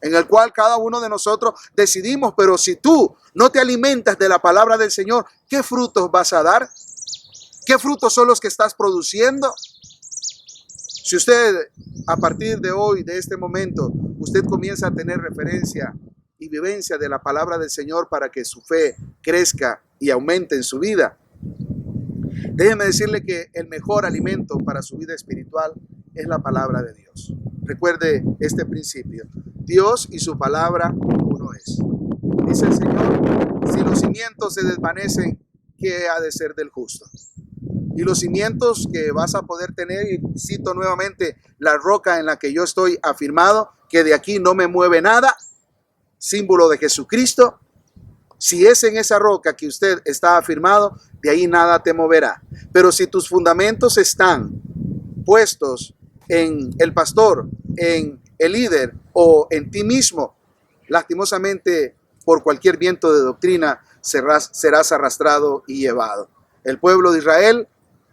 en el cual cada uno de nosotros decidimos. Pero si tú no te alimentas de la palabra del Señor, ¿qué frutos vas a dar? ¿Qué frutos son los que estás produciendo? Si usted a partir de hoy, de este momento, usted comienza a tener referencia y vivencia de la palabra del Señor para que su fe crezca y aumente en su vida, déjeme decirle que el mejor alimento para su vida espiritual es la palabra de Dios. Recuerde este principio: Dios y su palabra uno es. Dice el Señor, si los cimientos se desvanecen, ¿qué ha de ser del justo? Y los cimientos que vas a poder tener, y cito nuevamente la roca en la que yo estoy afirmado, que de aquí no me mueve nada, símbolo de Jesucristo. Si es en esa roca que usted está afirmado, de ahí nada te moverá. Pero si tus fundamentos están puestos en el pastor, en el líder o en ti mismo, lastimosamente por cualquier viento de doctrina serás arrastrado y llevado. El pueblo de Israel,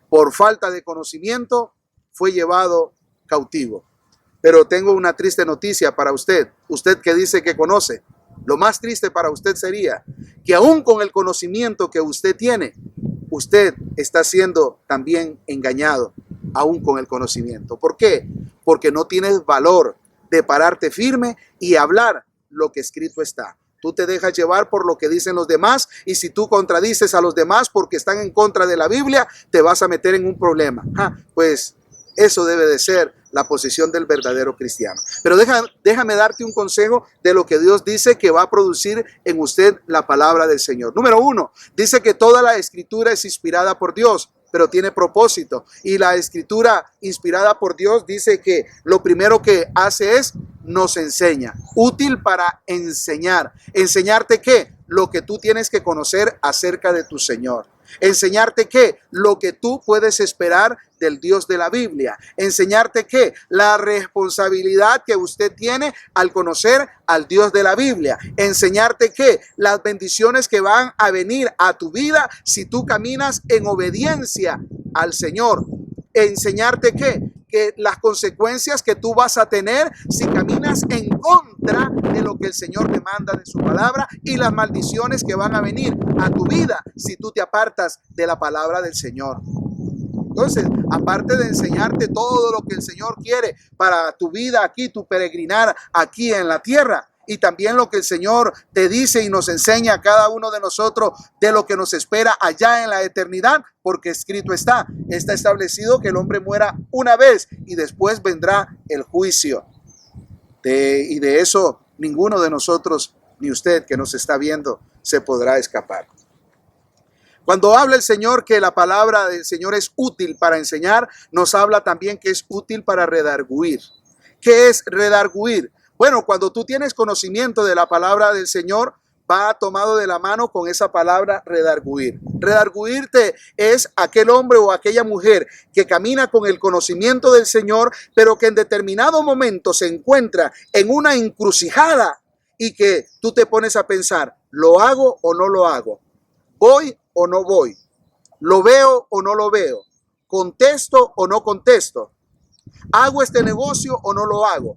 por falta de conocimiento, fue llevado cautivo. Pero tengo una triste noticia para usted, usted que dice que conoce. Lo más triste para usted sería que aún con el conocimiento que usted tiene, usted está siendo también engañado, aún con el conocimiento. ¿Por qué? Porque no tienes valor de pararte firme y hablar lo que escrito está. Tú te dejas llevar por lo que dicen los demás, y si tú contradices a los demás porque están en contra de la Biblia, te vas a meter en un problema. Pues eso debe de ser la posición del verdadero cristiano. Pero déjame darte un consejo de lo que Dios dice que va a producir en usted la palabra del Señor. Número 1, dice que toda la escritura es inspirada por Dios, pero tiene propósito. Y la escritura inspirada por Dios dice que lo primero que hace es nos enseña, útil para enseñar. ¿Enseñarte qué? Lo que tú tienes que conocer acerca de tu Señor. Enseñarte qué? Lo que tú puedes esperar del Dios de la Biblia. Enseñarte qué? La responsabilidad que usted tiene al conocer al Dios de la Biblia. Enseñarte qué? Las bendiciones que van a venir a tu vida si tú caminas en obediencia al Señor. Enseñarte qué? Que las consecuencias que tú vas a tener si caminas en contra de lo que el Señor te manda de su palabra, y las maldiciones que van a venir a tu vida si tú te apartas de la palabra del Señor. Entonces, aparte de enseñarte todo lo que el Señor quiere para tu vida aquí, tu peregrinar aquí en la tierra, y también lo que el Señor te dice y nos enseña a cada uno de nosotros de lo que nos espera allá en la eternidad, porque escrito está establecido que el hombre muera una vez y después vendrá el juicio. Y de eso ninguno de nosotros, ni usted que nos está viendo, se podrá escapar. Cuando habla el Señor que la palabra del Señor es útil para enseñar, nos habla también que es útil para redarguir. ¿Qué es redarguir? Bueno, cuando tú tienes conocimiento de la palabra del Señor, va tomado de la mano con esa palabra redarguir. Redarguirte es aquel hombre o aquella mujer que camina con el conocimiento del Señor, pero que en determinado momento se encuentra en una encrucijada y que tú te pones a pensar, ¿lo hago o no lo hago? ¿Voy o no voy? ¿Lo veo o no lo veo? ¿Contesto o no contesto? ¿Hago este negocio o no lo hago?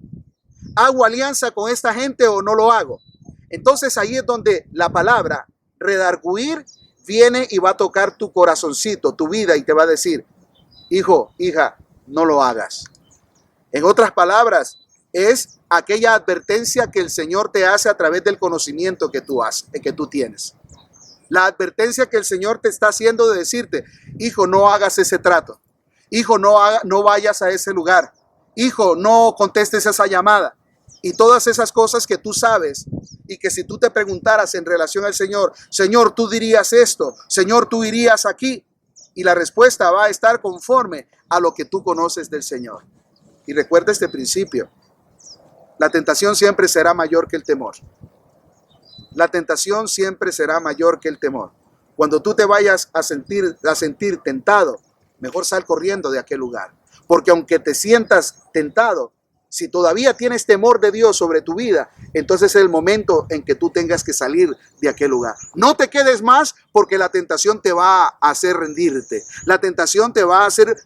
¿Hago alianza con esta gente o no lo hago? Entonces ahí es donde la palabra redarguir viene y va a tocar tu corazoncito, tu vida, y te va a decir, hijo, hija, no lo hagas. En otras palabras, es aquella advertencia que el Señor te hace a través del conocimiento que tú tienes. La advertencia que el Señor te está haciendo de decirte, hijo, no hagas ese trato. Hijo, no vayas a ese lugar. Hijo, no contestes esa llamada. Y todas esas cosas que tú sabes y que si tú te preguntaras en relación al Señor, Señor, tú dirías esto, Señor, tú irías aquí. Y la respuesta va a estar conforme a lo que tú conoces del Señor. Y recuerda este principio. La tentación siempre será mayor que el temor. La tentación siempre será mayor que el temor. Cuando tú te vayas a sentir tentado, mejor sal corriendo de aquel lugar. Porque aunque te sientas tentado, si todavía tienes temor de Dios sobre tu vida, entonces es el momento en que tú tengas que salir de aquel lugar. No te quedes más porque la tentación te va a hacer rendirte. La tentación te va a hacer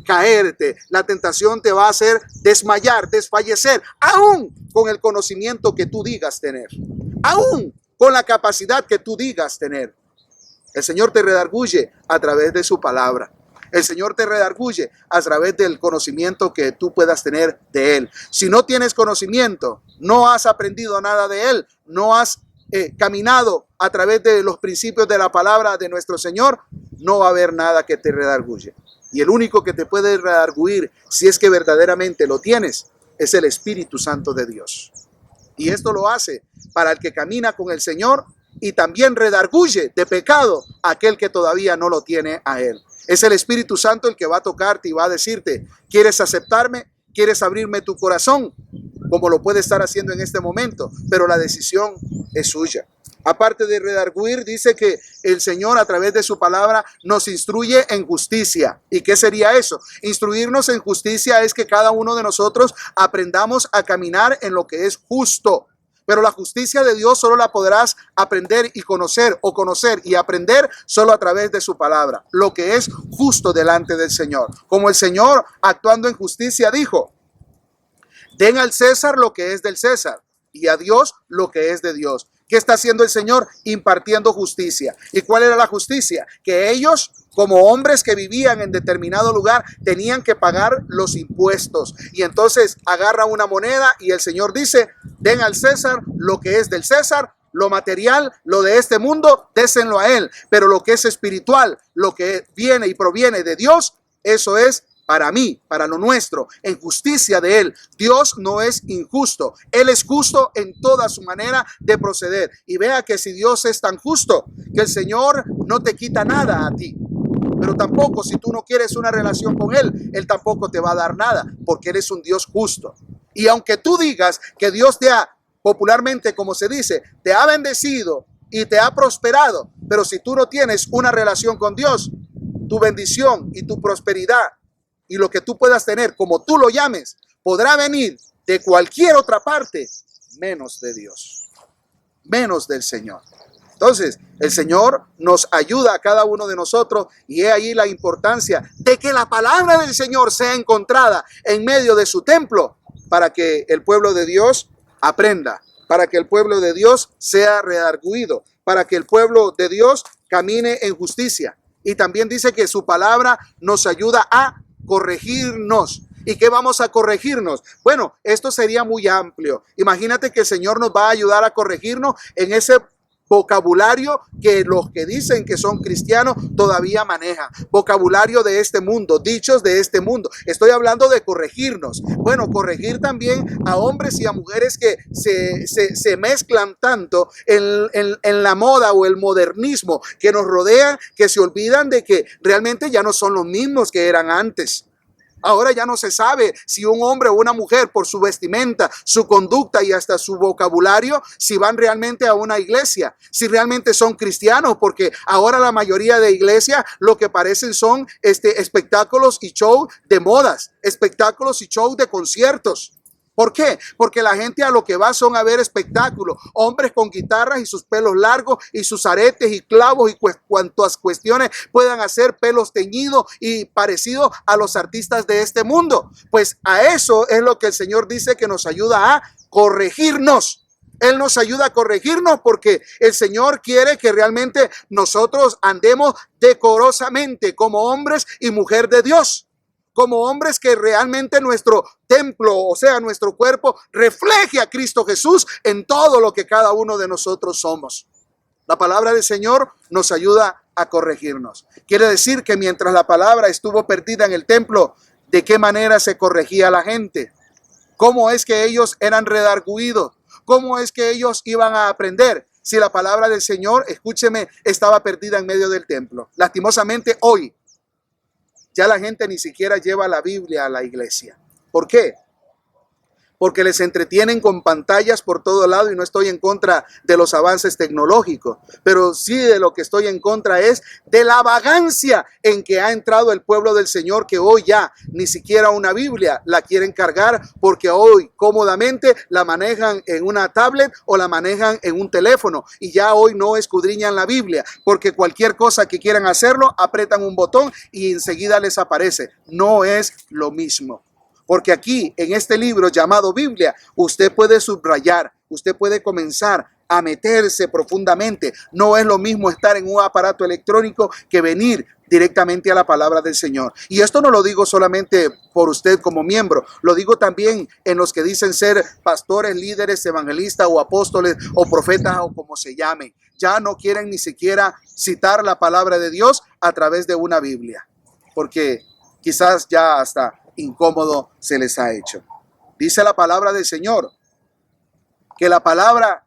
caerte. La tentación te va a hacer desmayar, desfallecer, aún con el conocimiento que tú digas tener. Aún con la capacidad que tú digas tener. El Señor te redarguye a través de su palabra. El Señor te redarguye a través del conocimiento que tú puedas tener de Él. Si no tienes conocimiento, no has aprendido nada de Él, no has caminado a través de los principios de la palabra de nuestro Señor, no va a haber nada que te redarguye. Y el único que te puede redarguir, si es que verdaderamente lo tienes, es el Espíritu Santo de Dios. Y esto lo hace para el que camina con el Señor y también redarguye de pecado a aquel que todavía no lo tiene a Él. Es el Espíritu Santo el que va a tocarte y va a decirte, ¿quieres aceptarme? ¿Quieres abrirme tu corazón? Como lo puede estar haciendo en este momento, pero la decisión es suya. Aparte de redarguir, dice que el Señor a través de su palabra nos instruye en justicia. ¿Y qué sería eso? Instruirnos en justicia es que cada uno de nosotros aprendamos a caminar en lo que es justo. Pero la justicia de Dios solo la podrás aprender y conocer, o conocer y aprender solo a través de su palabra. Lo que es justo delante del Señor. Como el Señor, actuando en justicia, dijo, den al César lo que es del César y a Dios lo que es de Dios. ¿Qué está haciendo el Señor? Impartiendo justicia. ¿Y cuál era la justicia? Que ellos, como hombres que vivían en determinado lugar, tenían que pagar los impuestos. Y entonces agarra una moneda y el Señor dice, den al César lo que es del César, lo material, lo de este mundo, désenlo a Él. Pero lo que es espiritual, lo que viene y proviene de Dios, eso es para mí, para lo nuestro, en justicia de Él. Dios no es injusto. Él es justo en toda su manera de proceder. Y vea que si Dios es tan justo, que el Señor no te quita nada a ti. Pero tampoco, si tú no quieres una relación con Él, Él tampoco te va a dar nada, porque Él es un Dios justo. Y aunque tú digas que Dios te ha, popularmente como se dice, te ha bendecido y te ha prosperado, pero si tú no tienes una relación con Dios, tu bendición y tu prosperidad y lo que tú puedas tener, como tú lo llames, podrá venir de cualquier otra parte, menos de Dios, menos del Señor. Entonces, el Señor nos ayuda a cada uno de nosotros y es ahí la importancia de que la palabra del Señor sea encontrada en medio de su templo para que el pueblo de Dios aprenda, para que el pueblo de Dios sea redarguido, para que el pueblo de Dios camine en justicia. Y también dice que su palabra nos ayuda a corregirnos. ¿Y qué vamos a corregirnos? Bueno, esto sería muy amplio. Imagínate que el Señor nos va a ayudar a corregirnos en ese vocabulario que los que dicen que son cristianos todavía manejan. Vocabulario de este mundo, dichos de este mundo. Estoy hablando de corregirnos. Bueno, corregir también a hombres y a mujeres que se mezclan tanto en la moda o el modernismo que nos rodean, que se olvidan de que realmente ya no son los mismos que eran antes. Ahora ya no se sabe si un hombre o una mujer, por su vestimenta, su conducta y hasta su vocabulario, si van realmente a una iglesia, si realmente son cristianos, porque ahora la mayoría de iglesias lo que parecen son espectáculos y show de modas, espectáculos y show de conciertos. ¿Por qué? Porque la gente a lo que va son a ver espectáculos, hombres con guitarras y sus pelos largos y sus aretes y clavos y cuantas cuestiones puedan hacer, pelos teñidos y parecidos a los artistas de este mundo. Pues a eso es lo que el Señor dice que nos ayuda a corregirnos. Él nos ayuda a corregirnos porque el Señor quiere que realmente nosotros andemos decorosamente como hombres y mujer de Dios. Como hombres que realmente nuestro templo, o sea, nuestro cuerpo, refleje a Cristo Jesús en todo lo que cada uno de nosotros somos. La palabra del Señor nos ayuda a corregirnos. Quiere decir que mientras la palabra estuvo perdida en el templo, ¿de qué manera se corregía a la gente? ¿Cómo es que ellos eran redarguidos? ¿Cómo es que ellos iban a aprender? Si la palabra del Señor, escúcheme, estaba perdida en medio del templo. Lastimosamente hoy, ya la gente ni siquiera lleva la Biblia a la iglesia. ¿Por qué? Porque les entretienen con pantallas por todo lado y no estoy en contra de los avances tecnológicos, pero sí de lo que estoy en contra es de la vagancia en que ha entrado el pueblo del Señor, que hoy ya ni siquiera una Biblia la quieren cargar porque hoy cómodamente la manejan en una tablet o la manejan en un teléfono y ya hoy no escudriñan la Biblia porque cualquier cosa que quieran hacerlo apretan un botón y enseguida les aparece. No es lo mismo. Porque aquí, en este libro llamado Biblia, usted puede subrayar, usted puede comenzar a meterse profundamente. No es lo mismo estar en un aparato electrónico que venir directamente a la palabra del Señor. Y esto no lo digo solamente por usted como miembro, lo digo también en los que dicen ser pastores, líderes, evangelistas o apóstoles o profetas o como se llamen. Ya no quieren ni siquiera citar la palabra de Dios a través de una Biblia, porque quizás ya hasta incómodo se les ha hecho. Dice la palabra del Señor que la palabra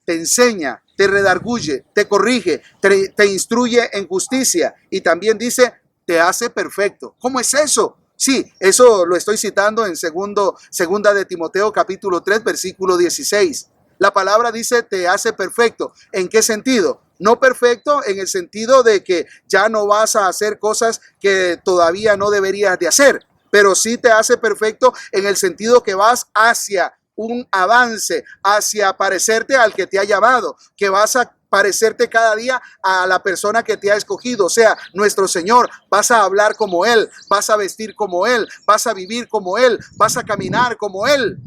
te enseña, te redarguye, te corrige, te instruye en justicia y también dice te hace perfecto. ¿Cómo es eso? Sí, eso lo estoy citando en segunda de Timoteo capítulo 3 versículo 16. La palabra dice te hace perfecto. ¿En qué sentido? No perfecto en el sentido de que ya no vas a hacer cosas que todavía no deberías de hacer, pero sí te hace perfecto en el sentido que vas hacia un avance, hacia parecerte al que te ha llamado, que vas a parecerte cada día a la persona que te ha escogido, o sea, nuestro Señor. Vas a hablar como Él, vas a vestir como Él, vas a vivir como Él, vas a caminar como Él,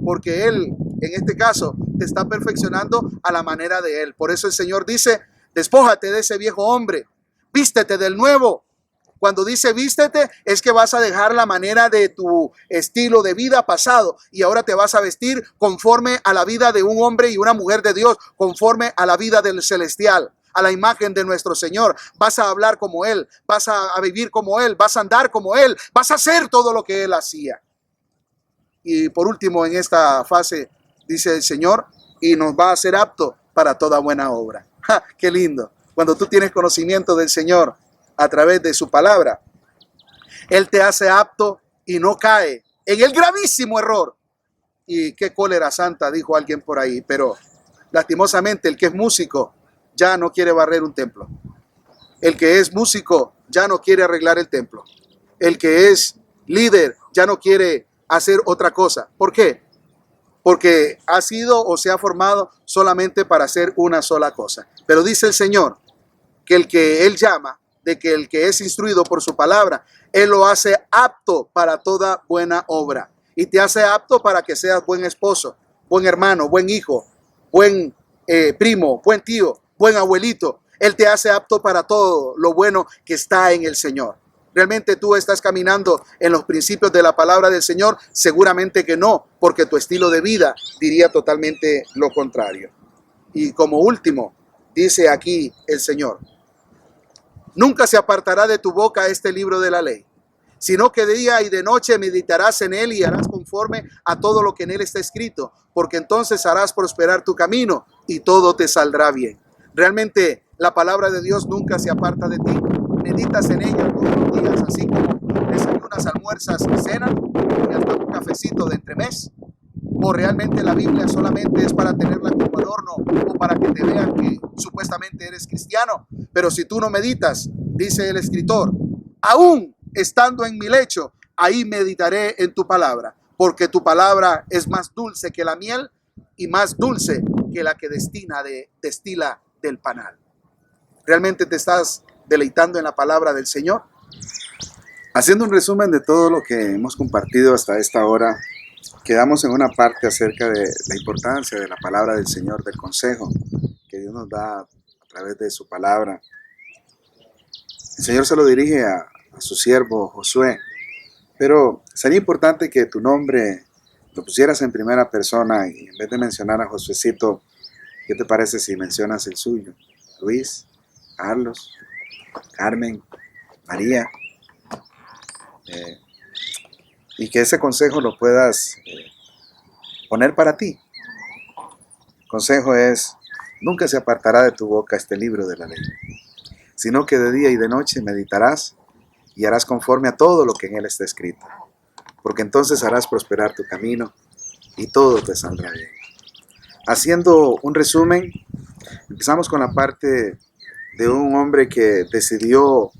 porque Él, en este caso, te está perfeccionando a la manera de Él. Por eso el Señor dice, despójate de ese viejo hombre, vístete del nuevo. Cuando dice vístete, es que vas a dejar la manera de tu estilo de vida pasado y ahora te vas a vestir conforme a la vida de un hombre y una mujer de Dios, conforme a la vida del celestial, a la imagen de nuestro Señor. Vas a hablar como Él, vas a vivir como Él, vas a andar como Él, vas a hacer todo lo que Él hacía. Y por último, en esta fase, dice el Señor, y nos va a hacer apto para toda buena obra. ¡Ja! ¡Qué lindo! Cuando tú tienes conocimiento del Señor a través de su palabra, Él te hace apto y no cae en el gravísimo error. Y qué cólera santa, dijo alguien por ahí, pero lastimosamente el que es músico ya no quiere barrer un templo. El que es músico ya no quiere arreglar el templo. El que es líder ya no quiere hacer otra cosa. ¿Por qué? Porque ha sido o se ha formado solamente para hacer una sola cosa. Pero dice el Señor que el que Él llama, de que el que es instruido por su palabra, Él lo hace apto para toda buena obra. Y te hace apto para que seas buen esposo, buen hermano, buen hijo, buen primo, buen tío, buen abuelito. Él te hace apto para todo lo bueno que está en el Señor. ¿Realmente tú estás caminando en los principios de la palabra del Señor? Seguramente que no, porque tu estilo de vida diría totalmente lo contrario. Y como último, dice aquí el Señor, nunca se apartará de tu boca este libro de la ley, sino que de día y de noche meditarás en él y harás conforme a todo lo que en él está escrito, porque entonces harás prosperar tu camino y todo te saldrá bien. Realmente la palabra de Dios nunca se aparta de ti. Meditas en ella todos los días, así como desayunas desayunas, almuerzas y cenas, y hasta un cafecito de entremés. O realmente la Biblia solamente es para tenerla como adorno o para que te vean que supuestamente eres cristiano. Pero si tú no meditas, dice el escritor, aún estando en mi lecho, ahí meditaré en tu palabra, porque tu palabra es más dulce que la miel y más dulce que la que destila del panal. ¿Realmente te estás deleitando en la palabra del Señor? Haciendo un resumen de todo lo que hemos compartido hasta esta hora, quedamos en una parte acerca de la importancia de la palabra del Señor, del consejo que Dios nos da a través de su palabra. El Señor se lo dirige a su siervo Josué, pero sería importante que tu nombre lo pusieras en primera persona y en vez de mencionar a Josuecito, ¿qué te parece si mencionas el suyo? Luis, Carlos, Carmen, María. Y que ese consejo lo puedas poner para ti. El consejo es, nunca se apartará de tu boca este libro de la ley, sino que de día y de noche meditarás y harás conforme a todo lo que en él está escrito, porque entonces harás prosperar tu camino y todo te saldrá bien. Haciendo un resumen, empezamos con la parte de un hombre que decidió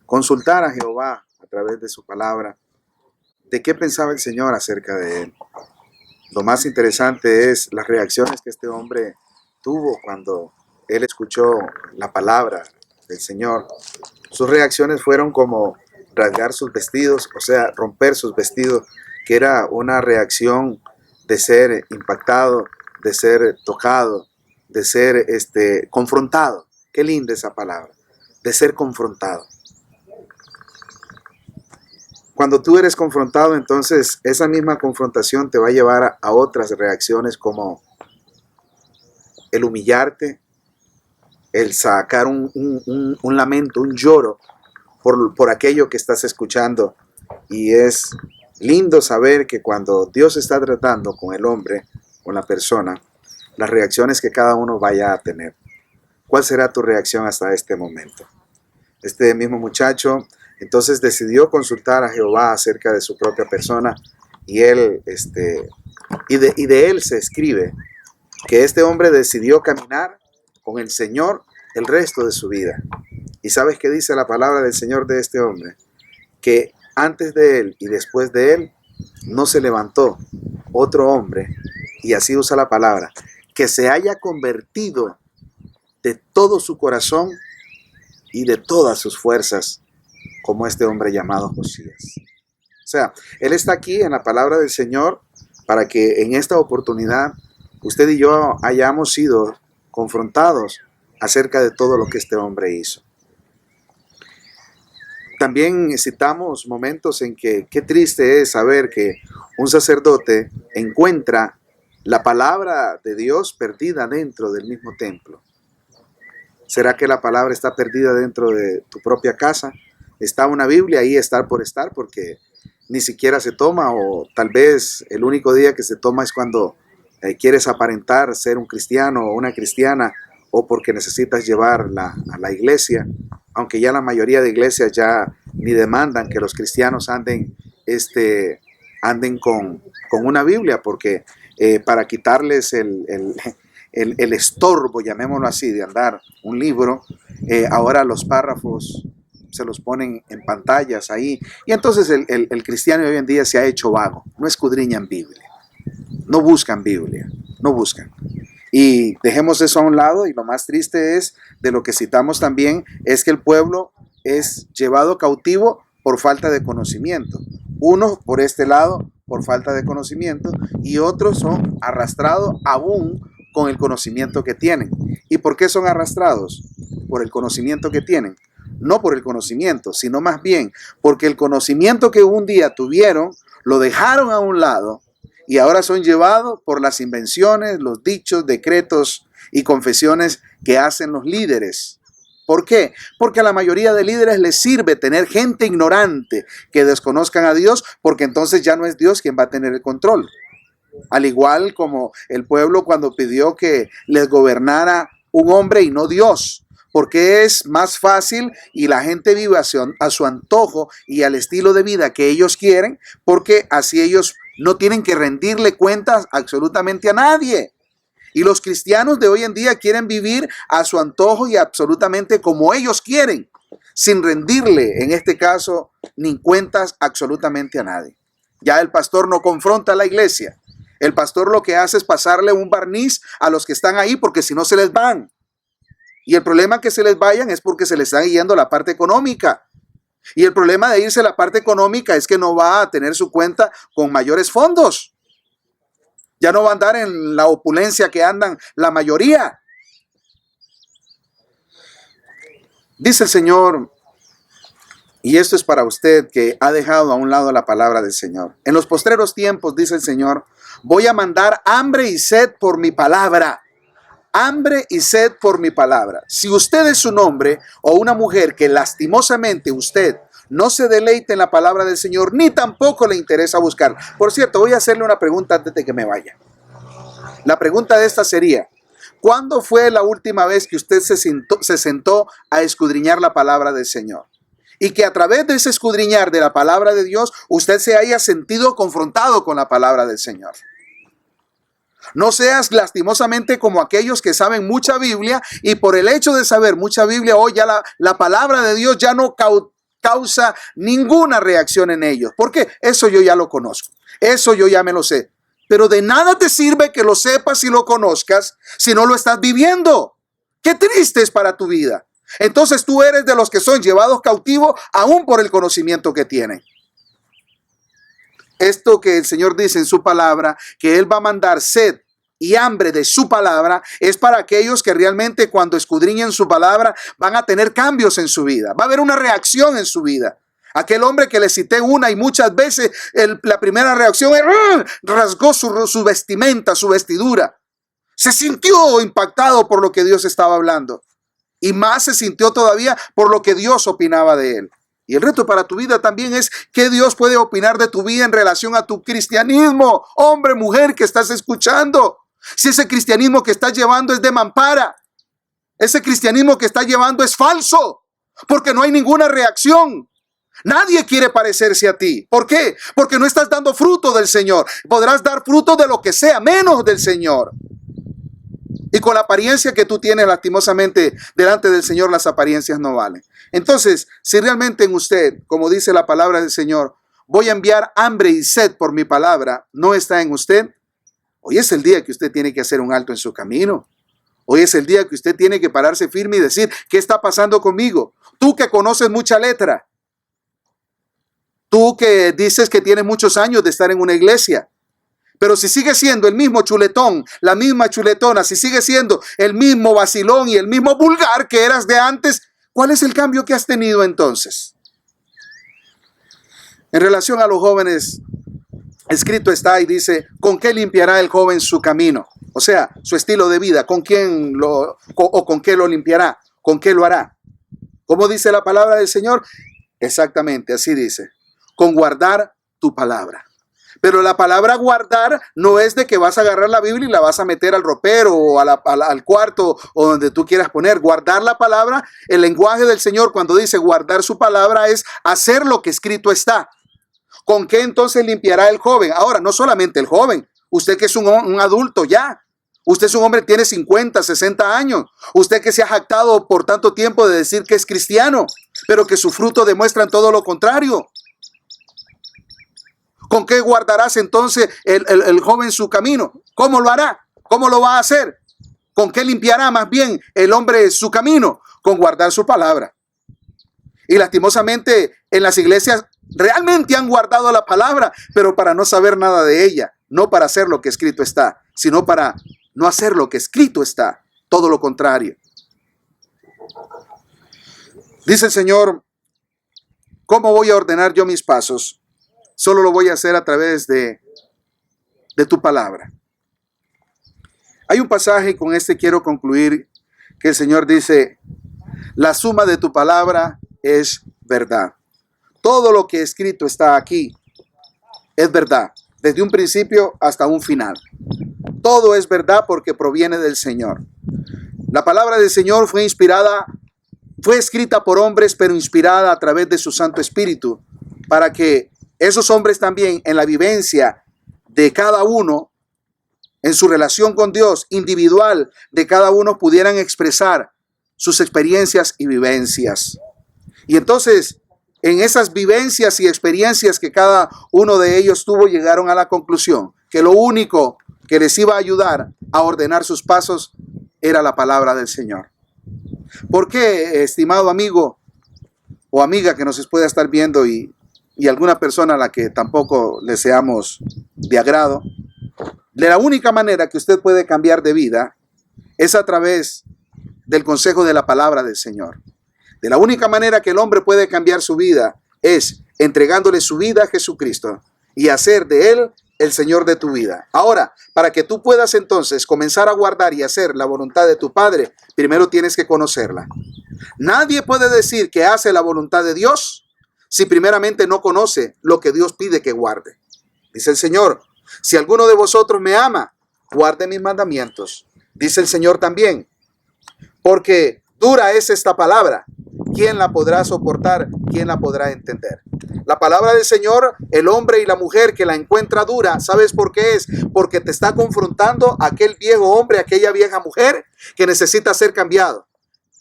consultar a Jehová a través de su palabra, de qué pensaba el Señor acerca de él. Lo más interesante es las reacciones que este hombre tuvo cuando él escuchó la palabra del Señor. Sus reacciones fueron como rasgar sus vestidos, o sea, romper sus vestidos, que era una reacción de ser impactado, de ser tocado, de ser confrontado. Qué linda esa palabra, de ser confrontado. Cuando tú eres confrontado, entonces esa misma confrontación te va a llevar a otras reacciones como el humillarte, el sacar un lamento, un lloro por aquello que estás escuchando. Y es lindo saber que cuando Dios está tratando con el hombre, con la persona, las reacciones que cada uno vaya a tener. ¿Cuál será tu reacción hasta este momento? Este mismo muchacho entonces decidió consultar a Jehová acerca de su propia persona y él, y de él se escribe que este hombre decidió caminar con el Señor el resto de su vida. ¿Y sabes qué dice la palabra del Señor de este hombre? Que antes de él y después de él no se levantó otro hombre, y así usa la palabra, que se haya convertido de todo su corazón y de todas sus fuerzas como este hombre llamado Josías. O sea, él está aquí en la palabra del Señor para que en esta oportunidad usted y yo hayamos sido confrontados acerca de todo lo que este hombre hizo. También citamos momentos en que qué triste es saber que un sacerdote encuentra la palabra de Dios perdida dentro del mismo templo. ¿Será que la palabra está perdida dentro de tu propia casa? Está una Biblia ahí, estar por estar, porque ni siquiera se toma, o tal vez el único día que se toma es cuando quieres aparentar ser un cristiano o una cristiana, o porque necesitas llevarla a la iglesia, aunque ya la mayoría de iglesias ya ni demandan que los cristianos anden con una Biblia, porque para quitarles el estorbo, llamémoslo así, de andar un libro, ahora los párrafos se los ponen en pantallas ahí, y entonces el cristiano hoy en día se ha hecho vago, no escudriñan Biblia, no buscan Biblia, no buscan. Y dejemos eso a un lado, y lo más triste es, de lo que citamos también, es que el pueblo es llevado cautivo por falta de conocimiento. Uno por este lado, por falta de conocimiento, y otros son arrastrados aún con el conocimiento que tienen. ¿Y por qué son arrastrados? Por el conocimiento que tienen. No por el conocimiento, sino más bien porque el conocimiento que un día tuvieron, lo dejaron a un lado, y ahora son llevados por las invenciones, los dichos, decretos y confesiones que hacen los líderes. ¿Por qué? Porque a la mayoría de líderes les sirve tener gente ignorante que desconozcan a Dios, porque entonces ya no es Dios quien va a tener el control. Al igual como el pueblo cuando pidió que les gobernara un hombre y no Dios, porque es más fácil y la gente vive a su antojo y al estilo de vida que ellos quieren, porque así ellos no tienen que rendirle cuentas absolutamente a nadie. Y los cristianos de hoy en día quieren vivir a su antojo y absolutamente como ellos quieren, sin rendirle, en este caso, ni cuentas absolutamente a nadie. Ya el pastor no confronta a la iglesia. El pastor lo que hace es pasarle un barniz a los que están ahí, porque si no se les van. Y el problema que se les vayan es porque se les está yendo la parte económica. Y el problema de irse la parte económica es que no va a tener su cuenta con mayores fondos. Ya no va a andar en la opulencia que andan la mayoría. Dice el Señor, y esto es para usted que ha dejado a un lado la palabra del Señor. En los postreros tiempos, dice el Señor, voy a mandar hambre y sed por mi palabra. Hambre y sed por mi palabra. Si usted es un hombre o una mujer que lastimosamente usted no se deleite en la palabra del Señor, ni tampoco le interesa buscar. Por cierto, voy a hacerle una pregunta antes de que me vaya. La pregunta de esta sería, ¿cuándo fue la última vez que usted se sentó a escudriñar la palabra del Señor? Y que a través de ese escudriñar de la palabra de Dios, usted se haya sentido confrontado con la palabra del Señor. No seas lastimosamente como aquellos que saben mucha Biblia y por el hecho de saber mucha Biblia, hoy ya la palabra de Dios ya no causa ninguna reacción en ellos. Porque eso yo ya lo conozco. Eso yo ya me lo sé. Pero de nada te sirve que lo sepas y lo conozcas si no lo estás viviendo. Qué triste es para tu vida. Entonces tú eres de los que son llevados cautivos aún por el conocimiento que tienen. Esto que el Señor dice en su palabra, que Él va a mandar sed y hambre de su palabra, es para aquellos que realmente cuando escudriñen su palabra van a tener cambios en su vida. Va a haber una reacción en su vida. Aquel hombre que le cité una y muchas veces la primera reacción es rasgó su vestimenta, su vestidura. Se sintió impactado por lo que Dios estaba hablando. Y más se sintió todavía por lo que Dios opinaba de él. Y el reto para tu vida también es qué Dios puede opinar de tu vida en relación a tu cristianismo. Hombre, mujer que estás escuchando. Si ese cristianismo que estás llevando es de mampara, ese cristianismo que estás llevando es falso, porque no hay ninguna reacción. Nadie quiere parecerse a ti. ¿Por qué? Porque no estás dando fruto del Señor. Podrás dar fruto de lo que sea, menos del Señor. Y con la apariencia que tú tienes, lastimosamente, delante del Señor, las apariencias no valen. Entonces, si realmente en usted, como dice la palabra del Señor, voy a enviar hambre y sed por mi palabra, no está en usted, hoy es el día que usted tiene que hacer un alto en su camino. Hoy es el día que usted tiene que pararse firme y decir, ¿qué está pasando conmigo? Tú que conoces mucha letra. Tú que dices que tienes muchos años de estar en una iglesia. Pero si sigue siendo el mismo chuletón, la misma chuletona, si sigue siendo el mismo vacilón y el mismo vulgar que eras de antes, ¿cuál es el cambio que has tenido entonces? En relación a los jóvenes, escrito está y dice, ¿con qué limpiará el joven su camino? O sea, su estilo de vida, ¿con quién con qué lo limpiará? ¿Con qué lo hará? ¿Cómo dice la palabra del Señor? Exactamente, así dice, con guardar tu palabra. Pero la palabra guardar no es de que vas a agarrar la Biblia y la vas a meter al ropero o al cuarto o donde tú quieras poner. Guardar la palabra, el lenguaje del Señor cuando dice guardar su palabra es hacer lo que escrito está. ¿Con qué entonces limpiará el joven? Ahora, no solamente el joven, usted que es un adulto ya. Usted es un hombre que tiene 50, 60 años. Usted que se ha jactado por tanto tiempo de decir que es cristiano, pero que su fruto demuestran todo lo contrario. ¿Con qué guardarás entonces el joven su camino? ¿Cómo lo hará? ¿Cómo lo va a hacer? ¿Con qué limpiará más bien el hombre su camino? Con guardar su palabra. Y lastimosamente en las iglesias realmente han guardado la palabra, pero para no saber nada de ella. No para hacer lo que escrito está, sino para no hacer lo que escrito está. Todo lo contrario. Dice el Señor, ¿cómo voy a ordenar yo mis pasos? Solo lo voy a hacer a través de tu palabra. Hay un pasaje, con este quiero concluir, que el Señor dice, la suma de tu palabra es verdad. Todo lo que escrito está aquí es verdad, desde un principio hasta un final. Todo es verdad porque proviene del Señor. La palabra del Señor fue inspirada fue escrita por hombres, pero inspirada a través de su Santo Espíritu, para que esos hombres también, en la vivencia de cada uno, en su relación con Dios individual de cada uno, pudieran expresar sus experiencias y vivencias. Y entonces, en esas vivencias y experiencias que cada uno de ellos tuvo, llegaron a la conclusión que lo único que les iba a ayudar a ordenar sus pasos era la palabra del Señor. ¿Por qué, estimado amigo o amiga que nos pueda estar viendo y alguna persona a la que tampoco le seamos de agrado? De la única manera que usted puede cambiar de vida es a través del consejo de la palabra del Señor. De la única manera que el hombre puede cambiar su vida es entregándole su vida a Jesucristo y hacer de Él el Señor de tu vida. Ahora, para que tú puedas entonces comenzar a guardar y hacer la voluntad de tu Padre, primero tienes que conocerla. Nadie puede decir que hace la voluntad de Dios si primeramente no conoce lo que Dios pide que guarde. Dice el Señor: si alguno de vosotros me ama, guarde mis mandamientos. Dice el Señor también: porque dura es esta palabra, ¿quién la podrá soportar? ¿Quién la podrá entender? La palabra del Señor, el hombre y la mujer que la encuentra dura, ¿sabes por qué es? Porque te está confrontando aquel viejo hombre, aquella vieja mujer que necesita ser cambiado.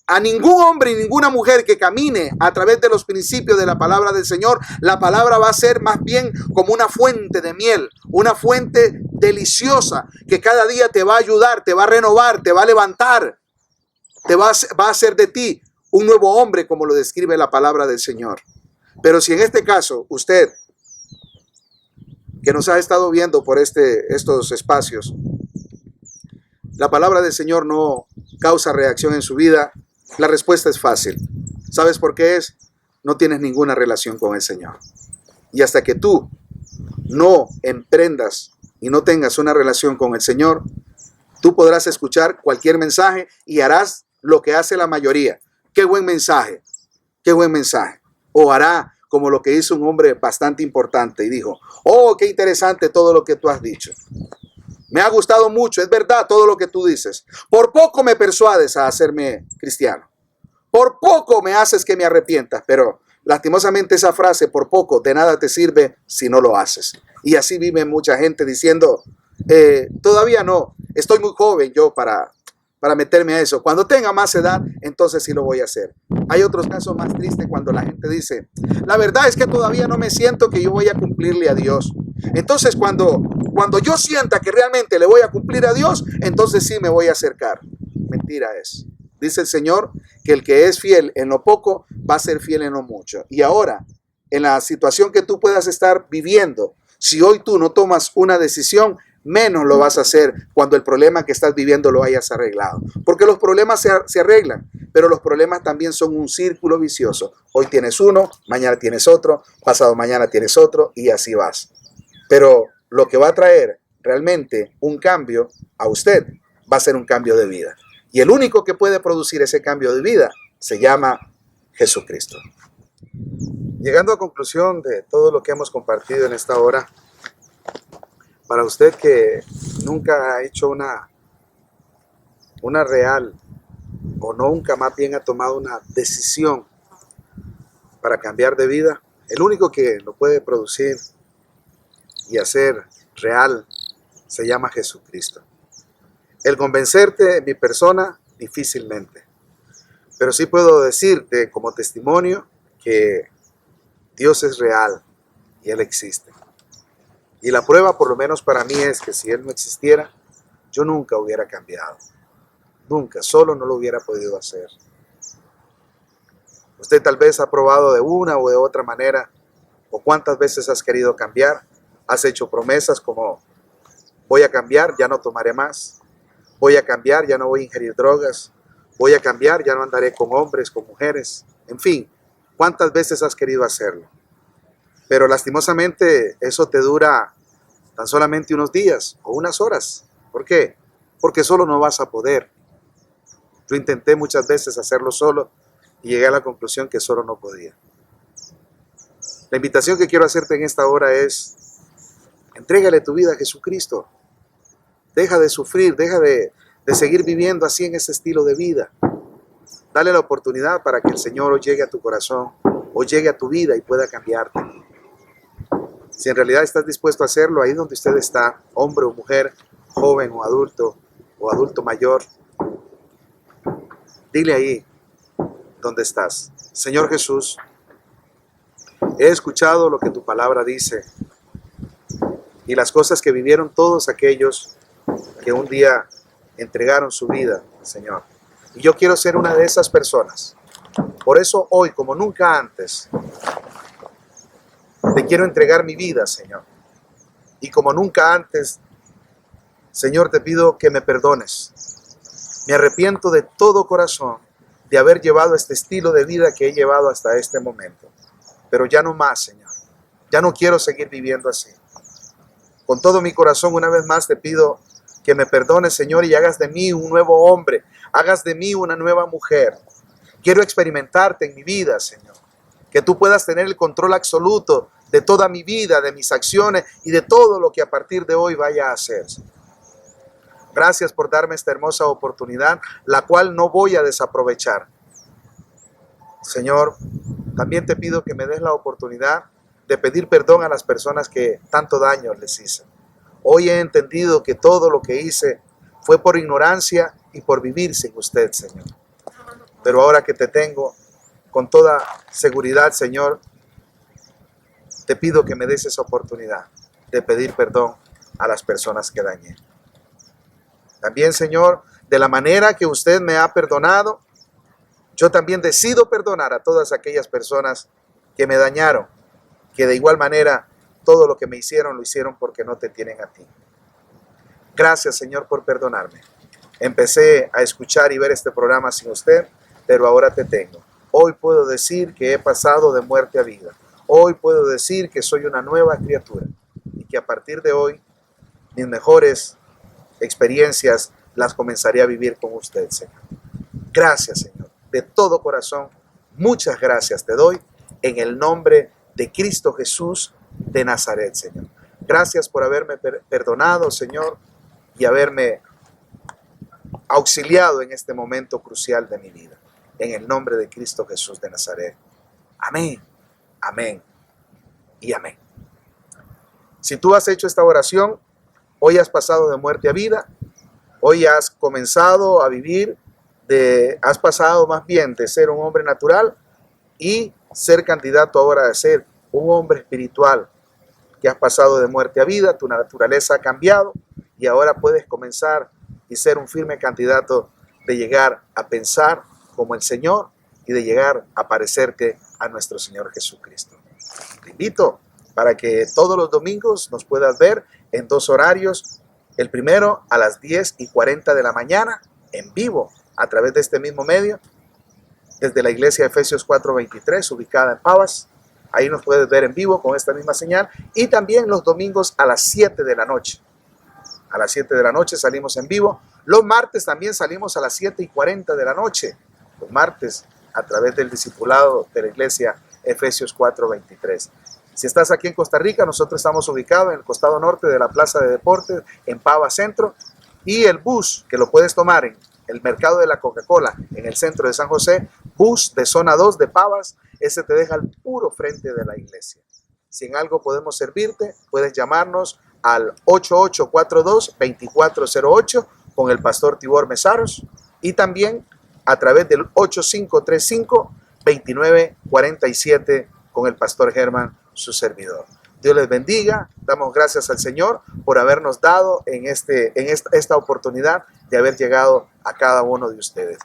A ningún hombre y ninguna mujer que camine a través de los principios de la palabra del Señor, la palabra va a ser más bien como una fuente de miel, una fuente deliciosa que cada día te va a ayudar, te va a renovar, te va a levantar, va a hacer de ti un nuevo hombre, como lo describe la palabra del Señor. Pero si en este caso usted, que nos ha estado viendo por estos espacios, la palabra del Señor no causa reacción en su vida, la respuesta es fácil. ¿Sabes por qué es? No tienes ninguna relación con el Señor. Y hasta que tú no emprendas y no tengas una relación con el Señor, tú podrás escuchar cualquier mensaje y harás lo que hace la mayoría. ¡Qué buen mensaje! ¡Qué buen mensaje! O hará como lo que hizo un hombre bastante importante y dijo: oh, qué interesante todo lo que tú has dicho. Me ha gustado mucho, es verdad todo lo que tú dices. Por poco me persuades a hacerme cristiano. Por poco me haces que me arrepienta. Pero lastimosamente esa frase, por poco, de nada te sirve si no lo haces. Y así vive mucha gente diciendo: todavía no, estoy muy joven yo para meterme a eso. Cuando tenga más edad, entonces sí lo voy a hacer. Hay otros casos más tristes cuando la gente dice: la verdad es que todavía no me siento que yo voy a cumplirle a Dios. Entonces cuando yo sienta que realmente le voy a cumplir a Dios, entonces sí me voy a acercar. Mentira es. Dice el Señor que el que es fiel en lo poco va a ser fiel en lo mucho. Y ahora, en la situación que tú puedas estar viviendo, si hoy tú no tomas una decisión, menos lo vas a hacer cuando el problema que estás viviendo lo hayas arreglado. Porque los problemas se arreglan, pero los problemas también son un círculo vicioso. Hoy tienes uno, mañana tienes otro, pasado mañana tienes otro y así vas. Pero lo que va a traer realmente un cambio a usted va a ser un cambio de vida. Y el único que puede producir ese cambio de vida se llama Jesucristo. Llegando a conclusión de todo lo que hemos compartido en esta hora, para usted que nunca ha hecho una real, o nunca más bien ha tomado una decisión para cambiar de vida, el único que lo puede producir y hacer real se llama Jesucristo. El convencerte, mi persona, difícilmente. Pero sí puedo decirte como testimonio que Dios es real y Él existe. Y la prueba, por lo menos para mí, es que si Él no existiera, yo nunca hubiera cambiado. Nunca, solo no lo hubiera podido hacer. Usted tal vez ha probado de una o de otra manera, o cuántas veces has querido cambiar. Has hecho promesas como: voy a cambiar, ya no tomaré más. Voy a cambiar, ya no voy a ingerir drogas. Voy a cambiar, ya no andaré con hombres, con mujeres. En fin, ¿cuántas veces has querido hacerlo? Pero lastimosamente eso te dura tan solamente unos días o unas horas. ¿Por qué? Porque solo no vas a poder. Yo intenté muchas veces hacerlo solo y llegué a la conclusión que solo no podía. La invitación que quiero hacerte en esta hora es: entrégale tu vida a Jesucristo. Deja de sufrir, deja de seguir viviendo así en ese estilo de vida. Dale la oportunidad para que el Señor hoy llegue a tu corazón, o llegue a tu vida y pueda cambiarte. Si en realidad estás dispuesto a hacerlo, ahí donde usted está, hombre o mujer, joven o adulto mayor, dile ahí donde estás: Señor Jesús, he escuchado lo que tu palabra dice y las cosas que vivieron todos aquellos que un día entregaron su vida, Señor. Y yo quiero ser una de esas personas. Por eso hoy, como nunca antes, te quiero entregar mi vida, Señor. Y como nunca antes, Señor, te pido que me perdones. Me arrepiento de todo corazón de haber llevado este estilo de vida que he llevado hasta este momento. Pero ya no más, Señor. Ya no quiero seguir viviendo así. Con todo mi corazón, una vez más te pido que me perdones, Señor, y hagas de mí un nuevo hombre. Hagas de mí una nueva mujer. Quiero experimentarte en mi vida, Señor. Que tú puedas tener el control absoluto de toda mi vida, de mis acciones y de todo lo que a partir de hoy vaya a hacer, Señor. Gracias por darme esta hermosa oportunidad, la cual no voy a desaprovechar. Señor, también te pido que me des la oportunidad de pedir perdón a las personas que tanto daño les hice. Hoy he entendido que todo lo que hice fue por ignorancia y por vivir sin usted, Señor. Pero ahora que te tengo, con toda seguridad, Señor, te pido que me des esa oportunidad de pedir perdón a las personas que dañé. También, Señor, de la manera que usted me ha perdonado, yo también decido perdonar a todas aquellas personas que me dañaron, que de igual manera todo lo que me hicieron lo hicieron porque no te tienen a ti. Gracias, Señor, por perdonarme. Empecé a escuchar y ver este programa sin usted, pero ahora te tengo. Hoy puedo decir que he pasado de muerte a vida. Hoy puedo decir que soy una nueva criatura y que a partir de hoy mis mejores experiencias las comenzaré a vivir con usted, Señor. Gracias, Señor. De todo corazón, muchas gracias te doy en el nombre de Cristo Jesús de Nazaret, Señor. Gracias por haberme perdonado, Señor, y haberme auxiliado en este momento crucial de mi vida. En el nombre de Cristo Jesús de Nazaret. Amén, amén y amén. Si tú has hecho esta oración, hoy has pasado de muerte a vida, hoy has comenzado a vivir, has pasado más bien de ser un hombre natural y ser candidato ahora a ser un hombre espiritual, que has pasado de muerte a vida, tu naturaleza ha cambiado y ahora puedes comenzar y ser un firme candidato de llegar a pensar como el Señor y de llegar a parecerte a nuestro Señor Jesucristo. Te invito para que todos los domingos nos puedas ver en dos horarios. El primero a las 10:40 de la mañana en vivo a través de este mismo medio desde la iglesia Efesios 4:23 ubicada en Pavas. Ahí nos puedes ver en vivo con esta misma señal y también los domingos a las 7 de la noche. A las 7 de la noche salimos en vivo. Los martes también salimos a las 7:40 de la noche. Los martes a través del discipulado de la iglesia Efesios 4:23. Si estás aquí en Costa Rica, nosotros estamos ubicados en el costado norte de la Plaza de Deportes, en Pava Centro, y el bus que lo puedes tomar en el mercado de la Coca-Cola, en el centro de San José, bus de zona 2 de Pavas, ese te deja al puro frente de la iglesia. Si en algo podemos servirte, puedes llamarnos al 8842-2408 con el pastor Tibor Mesaros y también a través del 8535-2947 con el pastor Germán, su servidor. Dios les bendiga. Damos gracias al Señor por habernos dado en esta oportunidad de haber llegado a cada uno de ustedes.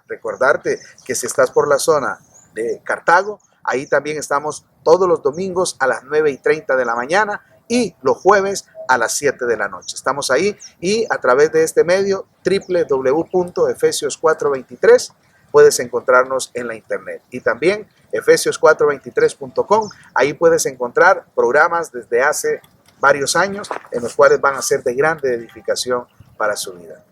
Recordarte que si estás por la zona de Cartago, ahí también estamos todos los domingos a las 9:30 de la mañana y los jueves a las 7 de la noche. Estamos ahí y a través de este medio www.efesios423 puedes encontrarnos en la internet y también efesios423.com. Ahí puedes encontrar programas desde hace varios años en los cuales van a ser de grande edificación para su vida.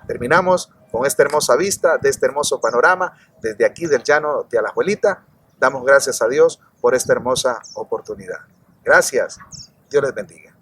Terminamos con esta hermosa vista de este hermoso panorama desde aquí del llano de Alajuelita. Damos gracias a Dios por esta hermosa oportunidad. Gracias. Dios les bendiga.